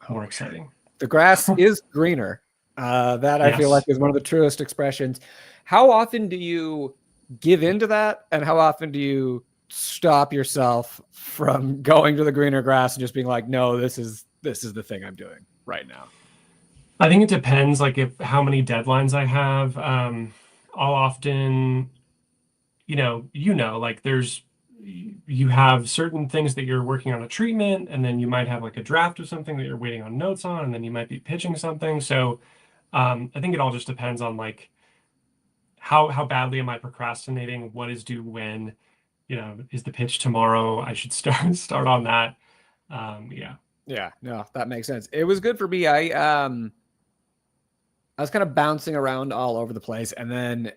more exciting. The grass is greener. That I feel like is one of the truest expressions. How often do you give into that? And how often do you stop yourself from going to the greener grass and just being like, no, this is the thing I'm doing right now? I think it depends, like how many deadlines I have. I'll often, like you have certain things that you're working on a treatment, and then you might have like a draft of something that you're waiting on notes on, and then you might be pitching something. So I think it all just depends on like how badly am I procrastinating? What is due when? Is the pitch tomorrow? I should start on that. Yeah, no, that makes sense. It was good for me. I was kind of bouncing around all over the place, and then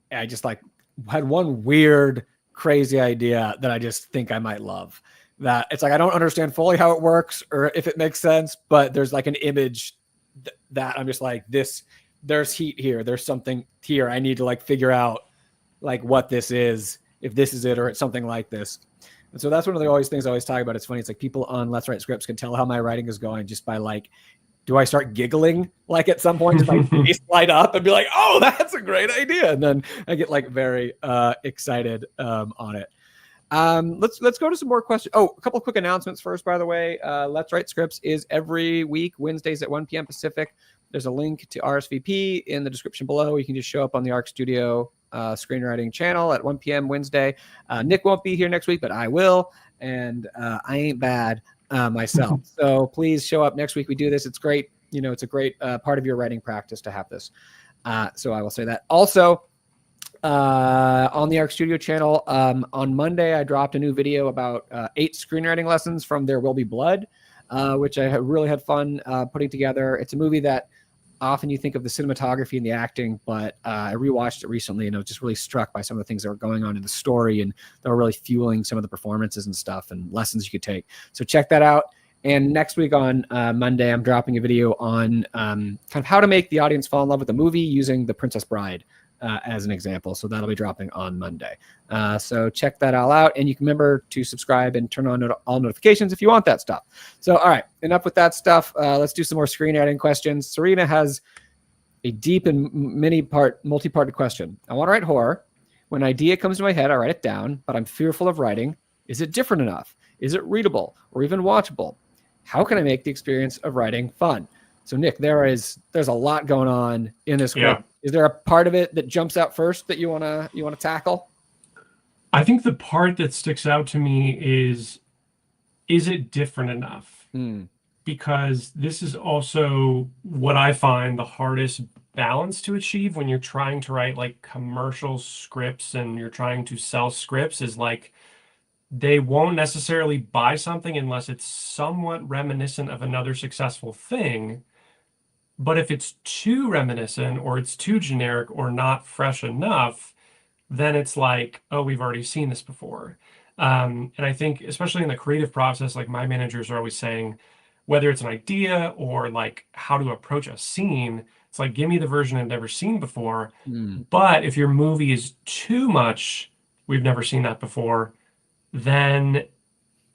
I just like had one weird, crazy idea that I just think I might love. That it's like I don't understand fully how it works or if it makes sense, but there's like an image that I'm just like, this. There's heat here. There's something here. I need to like figure out like what this is, if this is it, or it's something like this. And so that's one of the things I always talk about. It's funny. It's like people on Let's Write Scripts can tell how my writing is going just by like, do I start giggling like at some point, just like face light up and be like, oh, that's a great idea. And then I get like very excited on it. Let's go to some more questions. Oh, a couple of quick announcements first, by the way. Let's Write Scripts is every week, Wednesdays at 1 p.m. Pacific. There's a link to RSVP in the description below. You can just show up on the ARC Studio screenwriting channel at 1 p.m. Wednesday. Nick won't be here next week, but I will. And I ain't bad myself. So please show up next week. We do this. It's great. It's a great part of your writing practice to have this. So I will say that. Also, on the ARC Studio channel, on Monday, I dropped a new video about 8 screenwriting lessons from There Will Be Blood, which I really had fun putting together. It's a movie that often you think of the cinematography and the acting, but I rewatched it recently and I was just really struck by some of the things that were going on in the story and that were really fueling some of the performances and stuff and lessons you could take. So check that out. And next week on Monday, I'm dropping a video on kind of how to make the audience fall in love with a movie using The Princess Bride as an example. So that'll be dropping on Monday. So check that all out. And you can remember to subscribe and turn on all notifications if you want that stuff. So, all right, enough with that stuff. Let's do some more screenwriting questions. Serena has a deep and multi-part question. I want to write horror. When an idea comes to my head, I write it down, but I'm fearful of writing. Is it different enough? Is it readable or even watchable? How can I make the experience of writing fun? So Nick, there's a lot going on in this script. Yeah. Is there a part of it that jumps out first that you wanna tackle? I think the part that sticks out to me is it different enough? Because this is also what I find the hardest balance to achieve when you're trying to write like commercial scripts and you're trying to sell scripts is like they won't necessarily buy something unless it's somewhat reminiscent of another successful thing. But if it's too reminiscent or it's too generic or not fresh enough, then it's like, oh, we've already seen this before. And I think, especially in the creative process, like my managers are always saying, whether it's an idea or like how to approach a scene, it's like, give me the version I've never seen before. But if your movie is too much, we've never seen that before, then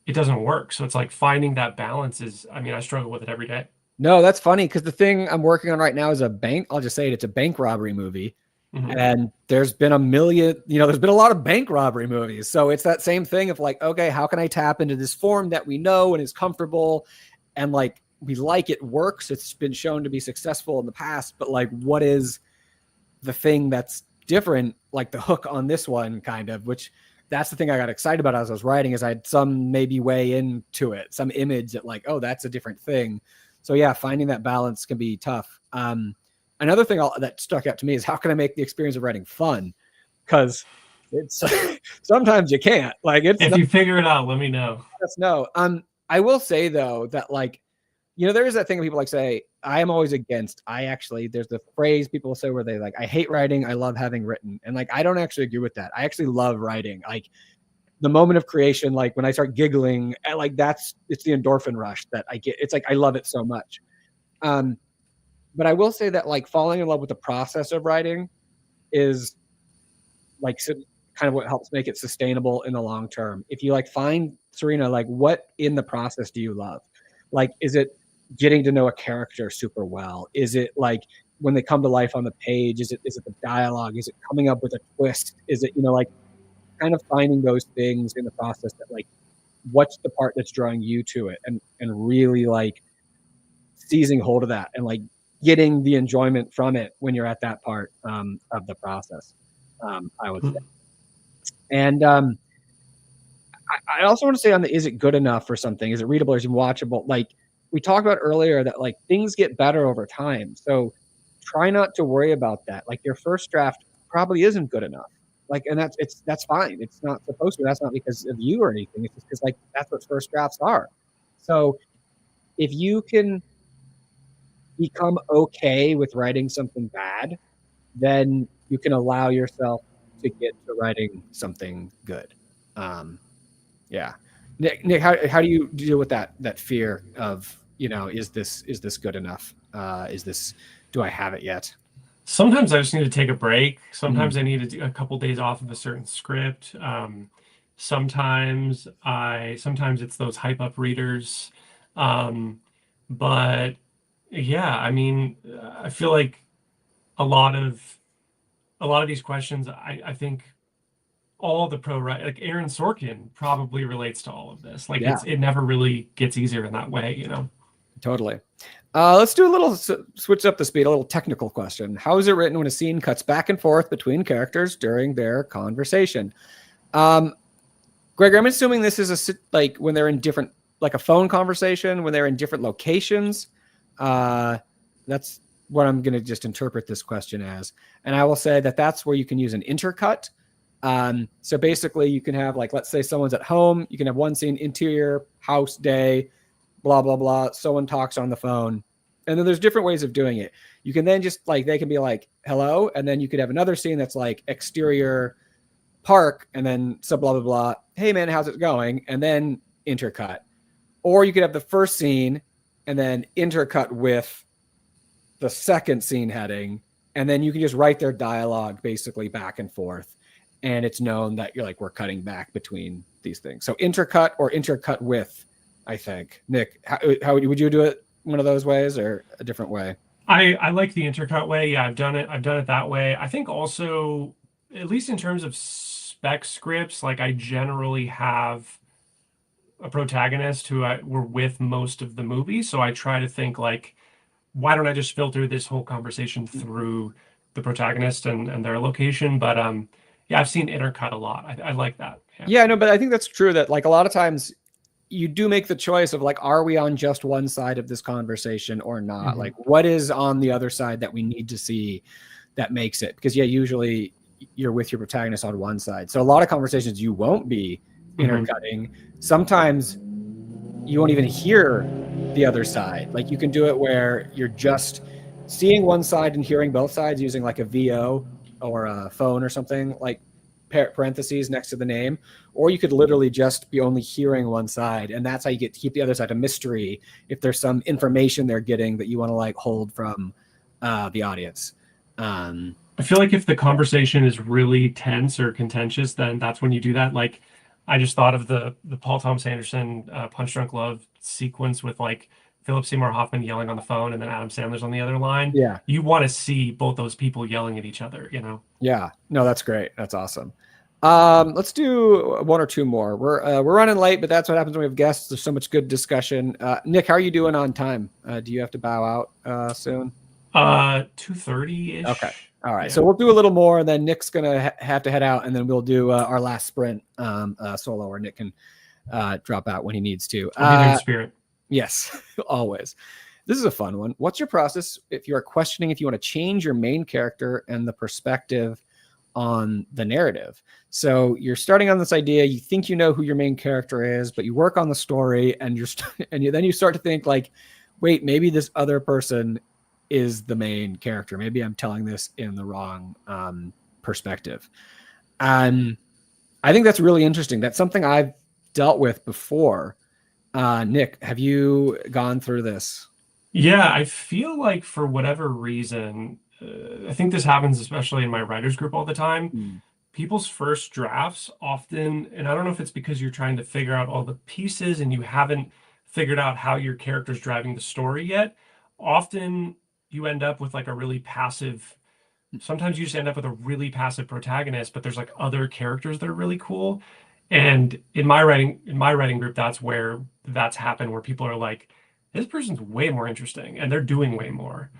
it doesn't work. So it's like finding that balance is, I struggle with it every day. No, that's funny because the thing I'm working on right now is I'll just say it's a bank robbery movie. And there's been there's been a lot of bank robbery movies. So it's that same thing of like, okay, how can I tap into this form that we know and is comfortable and like, we like it works. It's been shown to be successful in the past, but like, what is the thing that's different? Like the hook on this one kind of, which that's the thing I got excited about as I was writing, is I had some maybe way into it, some image that like, oh, that's a different thing. So yeah, finding that balance can be tough. Another thing that stuck out to me is how can I make the experience of writing fun? Because it's sometimes you can't. Like it's if you figure it out, let me know. no. I will say though that like, you know, there is that thing people like say, I am always against. There's the phrase people say where they like, I hate writing, I love having written. And like, I don't actually agree with that. I actually love writing. Like the moment of creation, like when I start giggling, like it's the endorphin rush that I get. It's like, I love it so much. But I will say that like falling in love with the process of writing is like kind of what helps make it sustainable in the long term. If you like find, Serena, like what in the process do you love? Like, is it getting to know a character super well? Is it like when they come to life on the page? Is it the dialogue? Is it coming up with a twist? Is it, you know, like kind of finding those things in the process that like, what's the part that's drawing you to it, and really like seizing hold of that and like getting the enjoyment from it when you're at that part of the process. I would say. And I also want to say on the, is it good enough for something? Is it readable? Is it watchable? Like we talked about earlier that like things get better over time. So try not to worry about that. Like your first draft probably isn't good enough. Like, and that's fine. It's not supposed to, that's not because of you or anything. It's just because like, that's what first drafts are. So if you can become okay with writing something bad, then you can allow yourself to get to writing something good. Yeah. Nick, how do you deal with that fear of, you know, is this good enough? Do I have it yet? Sometimes I just need to take a break. Sometimes I need a couple days off of a certain script. Sometimes it's those hype up readers. But yeah, I mean, I feel like a lot of these questions, I think all the like Aaron Sorkin probably relates to all of this. Like Yeah. it never really gets easier in that way, you know? Totally. Let's do a little switch up the speed, a little technical question. How is it written when a scene cuts back and forth between characters during their conversation? Greg, I'm assuming this is like when they're in different, like a phone conversation, when they're in different locations. That's what I'm going to just interpret this question as. And I will say that that's where you can use an intercut. So basically you can have like, let's say someone's at home, you can have one scene, interior, house, day, blah, blah, blah. Someone talks on the phone. And then there's different ways of doing it. You can then just like, they can be like, hello. And then you could have another scene that's like exterior park. And then so blah, blah, blah. Hey man, how's it going? And then intercut. Or you could have the first scene and then intercut with the second scene heading. And then you can just write their dialogue basically back and forth. And it's known that you're like, we're cutting back between these things. So intercut or intercut with, I think. Nick, how would you do it? One of those ways or a different way? I like the intercut way. Yeah, I've done it that way. I think also, at least in terms of spec scripts, like I generally have a protagonist who we're with most of the movie. So I try to think like, why don't I just filter this whole conversation through the protagonist and their location? But yeah, I've seen intercut a lot. I like that. Yeah, no, but I think that's true that like a lot of times you do make the choice of like, are we on just one side of this conversation or not? Like what is on the other side that we need to see that makes it? Because yeah, usually you're with your protagonist on one side. So a lot of conversations you won't be intercutting. Sometimes you won't even hear the other side. Like you can do it where you're just seeing one side and hearing both sides using like a VO or a phone or something, like parentheses next to the name, or you could literally just be only hearing one side, and that's how you get to keep the other side a mystery if there's some information they're getting that you want to like hold from the audience. I feel like if the conversation is really tense or contentious, then that's when you do that. Like I just thought of the Paul Thomas Anderson Punch Drunk Love sequence with like Philip Seymour Hoffman yelling on the phone and then Adam Sandler's on the other line. Yeah. You want to see both those people yelling at each other, you know? Yeah. No, that's great. That's awesome. Let's do one or two more. We're running late, but that's what happens when we have guests. There's so much good discussion. Nick, how are you doing on time? Do you have to bow out soon? 2:30-ish. Okay. All right. Yeah. So we'll do a little more, and then Nick's gonna have to head out, and then we'll do our last sprint solo, where Nick can drop out when he needs to. I'll be there in spirit. Yes, always. This is a fun one. What's your process if you are questioning if you want to change your main character and the perspective on the narrative? So you're starting on this idea, you think you know who your main character is, but you work on the story, and then you start to think like, wait, maybe this other person is the main character. Maybe I'm telling this in the wrong perspective. I think that's really interesting. That's something I've dealt with before. Nick, have you gone through this? Yeah, I feel like for whatever reason, I think this happens especially in my writers group all the time. People's first drafts often, and I don't know if it's because you're trying to figure out all the pieces and you haven't figured out how your character's driving the story yet, often you end up with like a really passive, sometimes you just end up with a really passive protagonist, but there's like other characters that are really cool. And in my writing group, that's where that's happened, where people are like, this person's way more interesting and they're doing way more.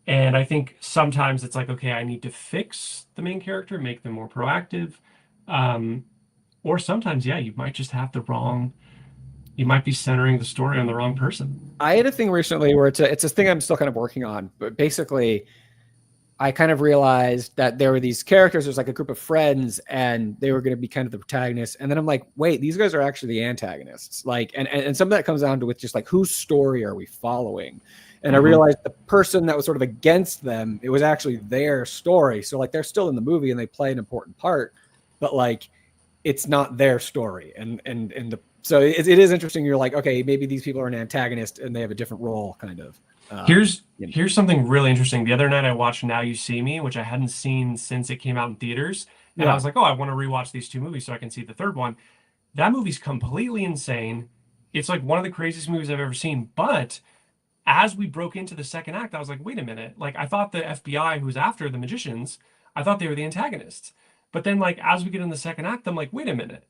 And I think sometimes it's like, okay, I need to fix the main character, make them more proactive. Or sometimes, yeah, you might just have you might be centering the story on the wrong person. I had a thing recently where it's a thing I'm still kind of working on, but basically I kind of realized that there were these characters, there's like a group of friends, and they were going to be kind of the protagonists. And then I'm like, wait, these guys are actually the antagonists. Like, and some of that comes down to with just like, whose story are we following? And I realized the person that was sort of against them, it was actually their story. So like, they're still in the movie and they play an important part, but like, it's not their story. So it is interesting. You're like, okay, maybe these people are an antagonist and they have a different role, kind of. Here's something really interesting. The other night I watched Now You See Me, which I hadn't seen since it came out in theaters. And I was like, oh, I want to rewatch these two movies so I can see the third one. That movie's completely insane. It's like one of the craziest movies I've ever seen. But as we broke into the second act, I was like, wait a minute. Like, I thought the FBI who was after the magicians, I thought they were the antagonists. But then, like, as we get in the second act, I'm like, wait a minute.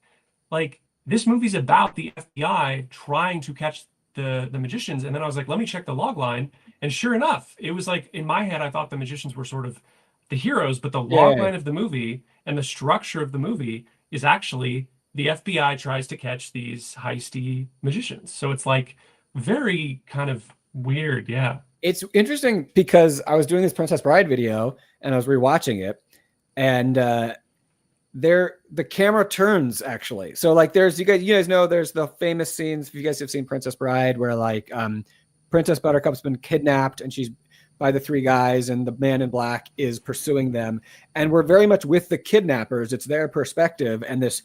Like, this movie's about the FBI trying to catch the magicians. And then I was like, let me check the log line. And sure enough, it was like, in my head, I thought the magicians were sort of the heroes, but the log line of the movie and the structure of the movie is actually the FBI tries to catch these heisty magicians. So it's like very kind of weird. Yeah. It's interesting because I was doing this Princess Bride video and I was rewatching it, and the camera turns actually. So like you guys know there's the famous scenes, if you guys have seen Princess Bride, where like Princess Buttercup's been kidnapped and she's by the three guys and the man in black is pursuing them. And we're very much with the kidnappers. It's their perspective and this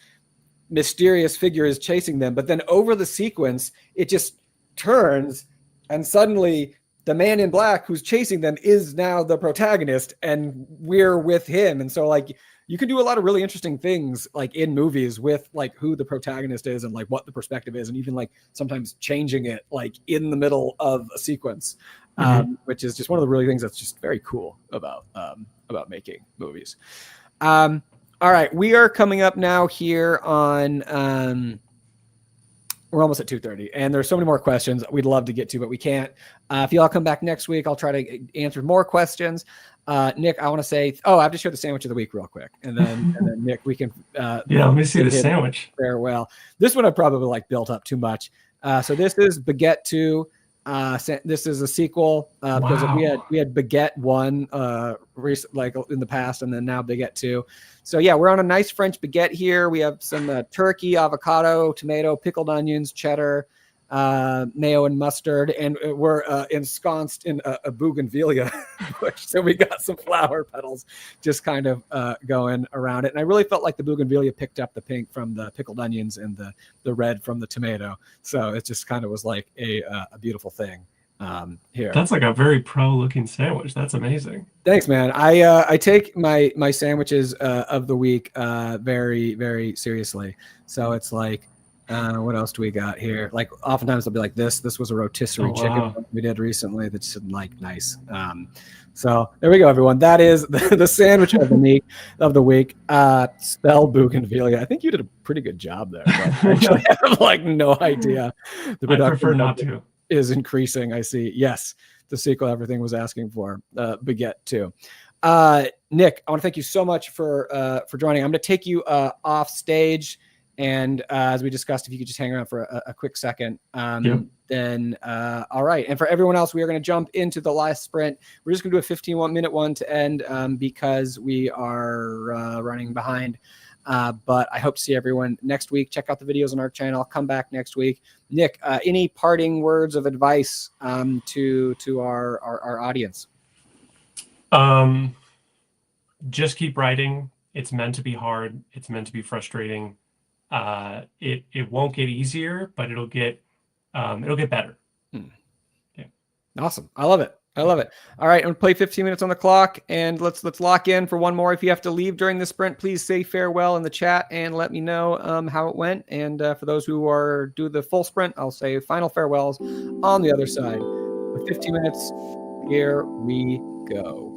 mysterious figure is chasing them. But then over the sequence, it just turns and suddenly the man in black who's chasing them is now the protagonist and we're with him. And so like, you can do a lot of really interesting things like in movies with like who the protagonist is and like what the perspective is, and even like sometimes changing it like in the middle of a sequence, which is just one of the really things that's just very cool about making movies. All right, we are coming up now here on we're almost at 2:30 and there's so many more questions we'd love to get to, but we can't. If y'all come back next week, I'll try to answer more questions. Nick, I want to say, I have to share the sandwich of the week real quick. And then Nick, we can, let me see the sandwich. Farewell. This one I probably like built up too much. So this is Baguette 2. This is a sequel because we had Baguette 1 like in the past, and then now Baguette 2. So yeah, we're on a nice French baguette here. We have some turkey, avocado, tomato, pickled onions, cheddar, mayo and mustard, and we're ensconced in a bougainvillea bush. So we got some flower petals just kind of going around it. And I really felt like the bougainvillea picked up the pink from the pickled onions and the red from the tomato. So it just kind of was like a beautiful thing here. That's like a very pro-looking sandwich. That's amazing. Thanks, man. I take my sandwiches of the week very, very seriously. So it's like, what else do we got here? Like oftentimes I'll be like this was a rotisserie chicken we did recently that's like nice. So there we go, everyone. That is the sandwich of the week. Spell bougainvillea. I think you did a pretty good job there. But I actually have like no idea. The production I prefer not to. Is increasing. I see. Yes. the sequel everything was asking for, Baguette 2. Nick, I want to thank you so much for joining. I'm going to take you off stage. And as we discussed, if you could just hang around for a quick second, then all right. And for everyone else, we are going to jump into the last sprint. We're just going to do a 15-minute one to end because we are running behind. But I hope to see everyone next week. Check out the videos on our channel. I'll come back next week. Nick, any parting words of advice to our audience? Just keep writing. It's meant to be hard. It's meant to be frustrating. It won't get easier, but it'll get better. Yeah. Awesome. I love it. All right, I'm gonna play 15 minutes on the clock, and let's lock in for one more. If you have to leave during the sprint, please say farewell in the chat and let me know how it went. And for those who do the full sprint, I'll say final farewells on the other side. For 15 minutes, here we go.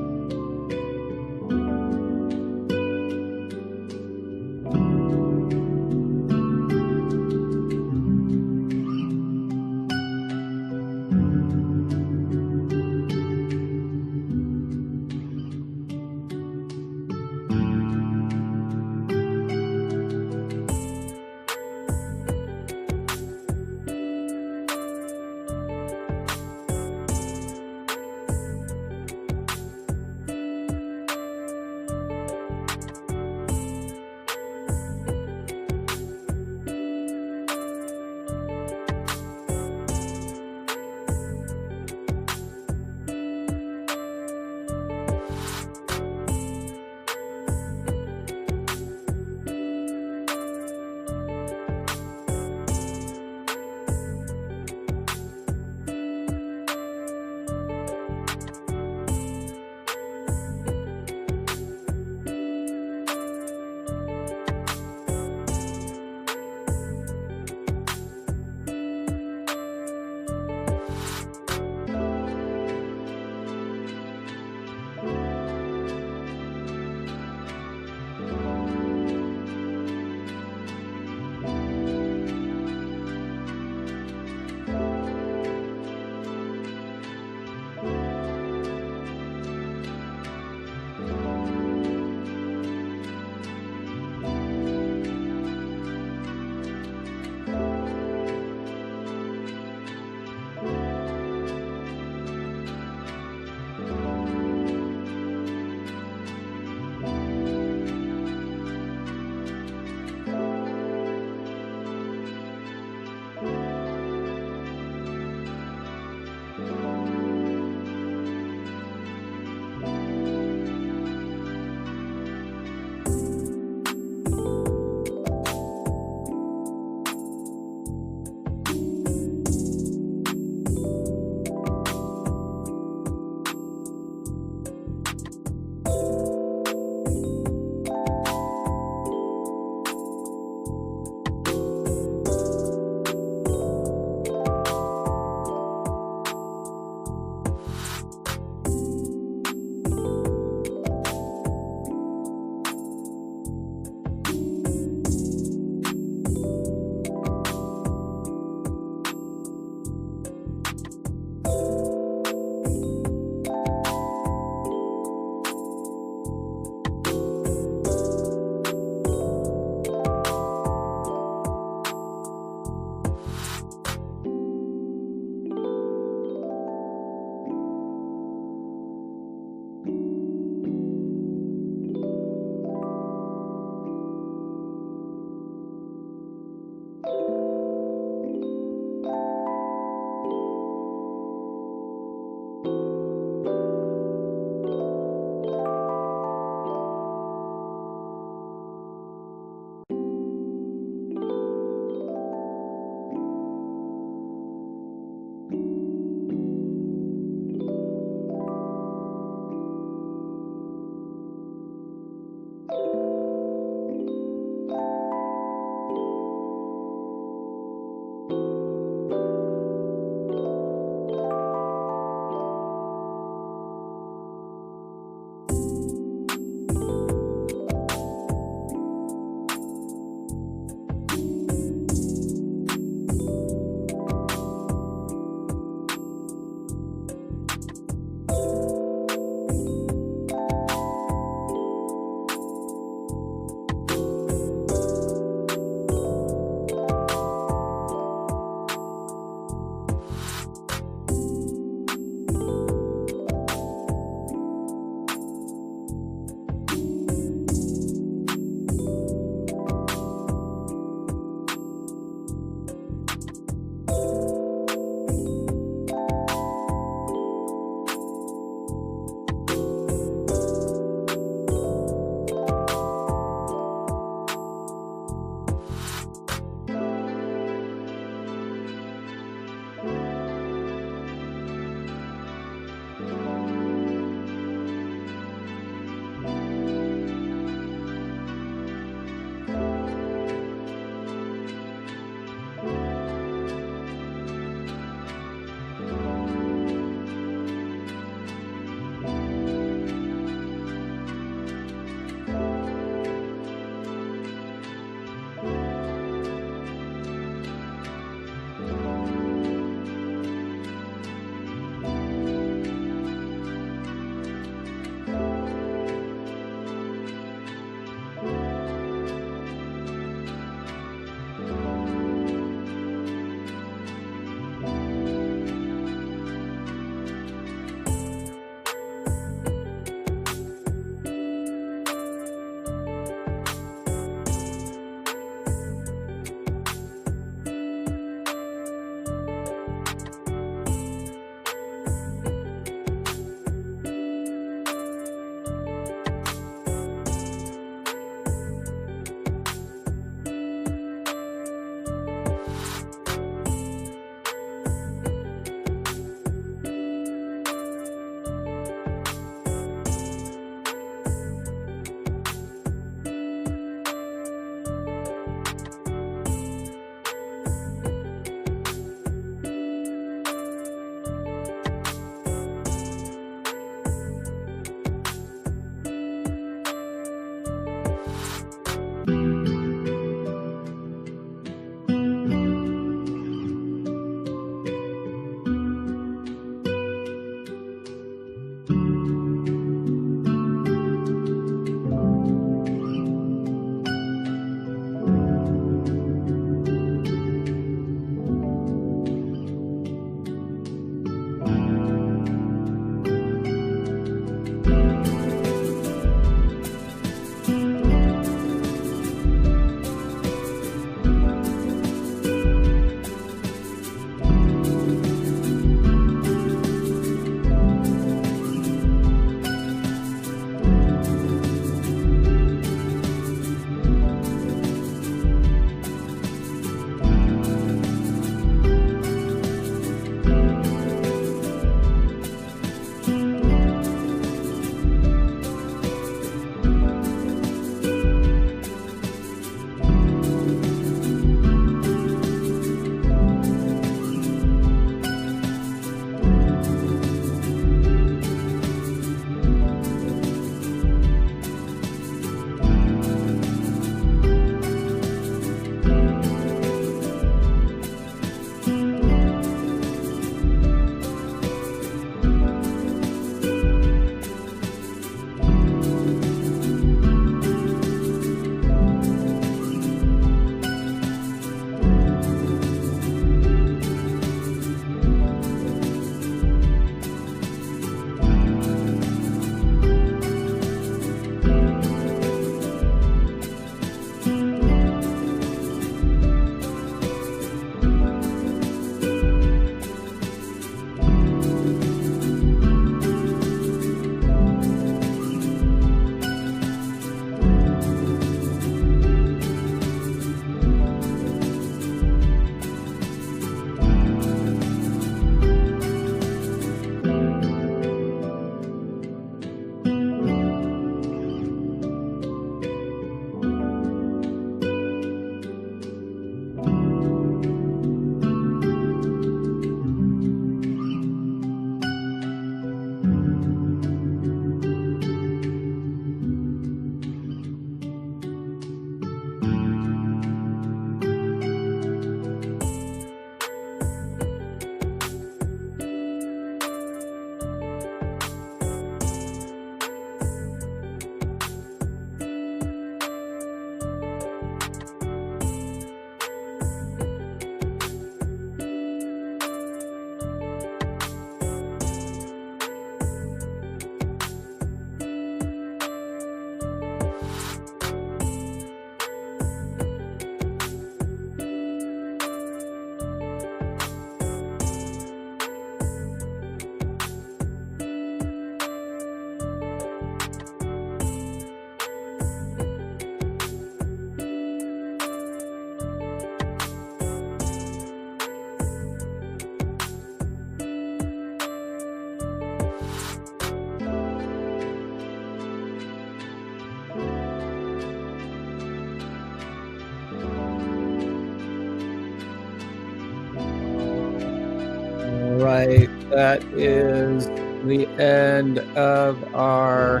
right. That is the end of our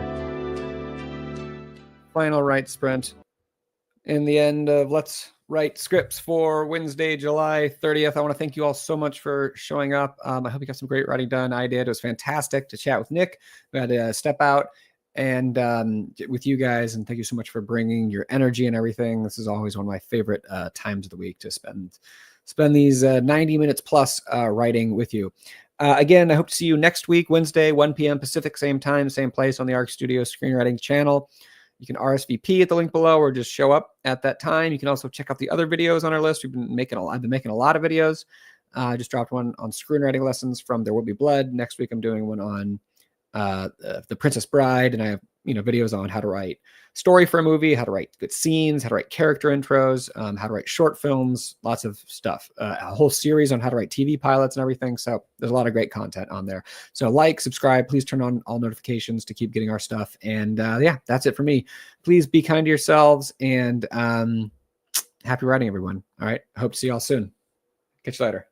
final write sprint. In the end of Let's Write Scripts for Wednesday, July 30th. I want to thank you all so much for showing up. I hope you got some great writing done. I did. It was fantastic to chat with Nick. We had to step out and with you guys. And thank you so much for bringing your energy and everything. This is always one of my favorite times of the week to spend these 90 minutes plus writing with you. Again, I hope to see you next week, Wednesday, 1 p.m. Pacific, same time, same place on the Arc Studio Screenwriting channel. You can RSVP at the link below or just show up at that time. You can also check out the other videos on our list. I've been making a lot of videos. I just dropped one on screenwriting lessons from There Will Be Blood. Next week, I'm doing one on The Princess Bride, and I have videos on how to write story for a movie, how to write good scenes, how to write character intros, how to write short films, lots of stuff, a whole series on how to write TV pilots and everything. So there's a lot of great content on there. So like, subscribe, please turn on all notifications to keep getting our stuff. And yeah, that's it for me. Please be kind to yourselves, and happy writing, everyone. All right. I hope to see y'all soon. Catch you later.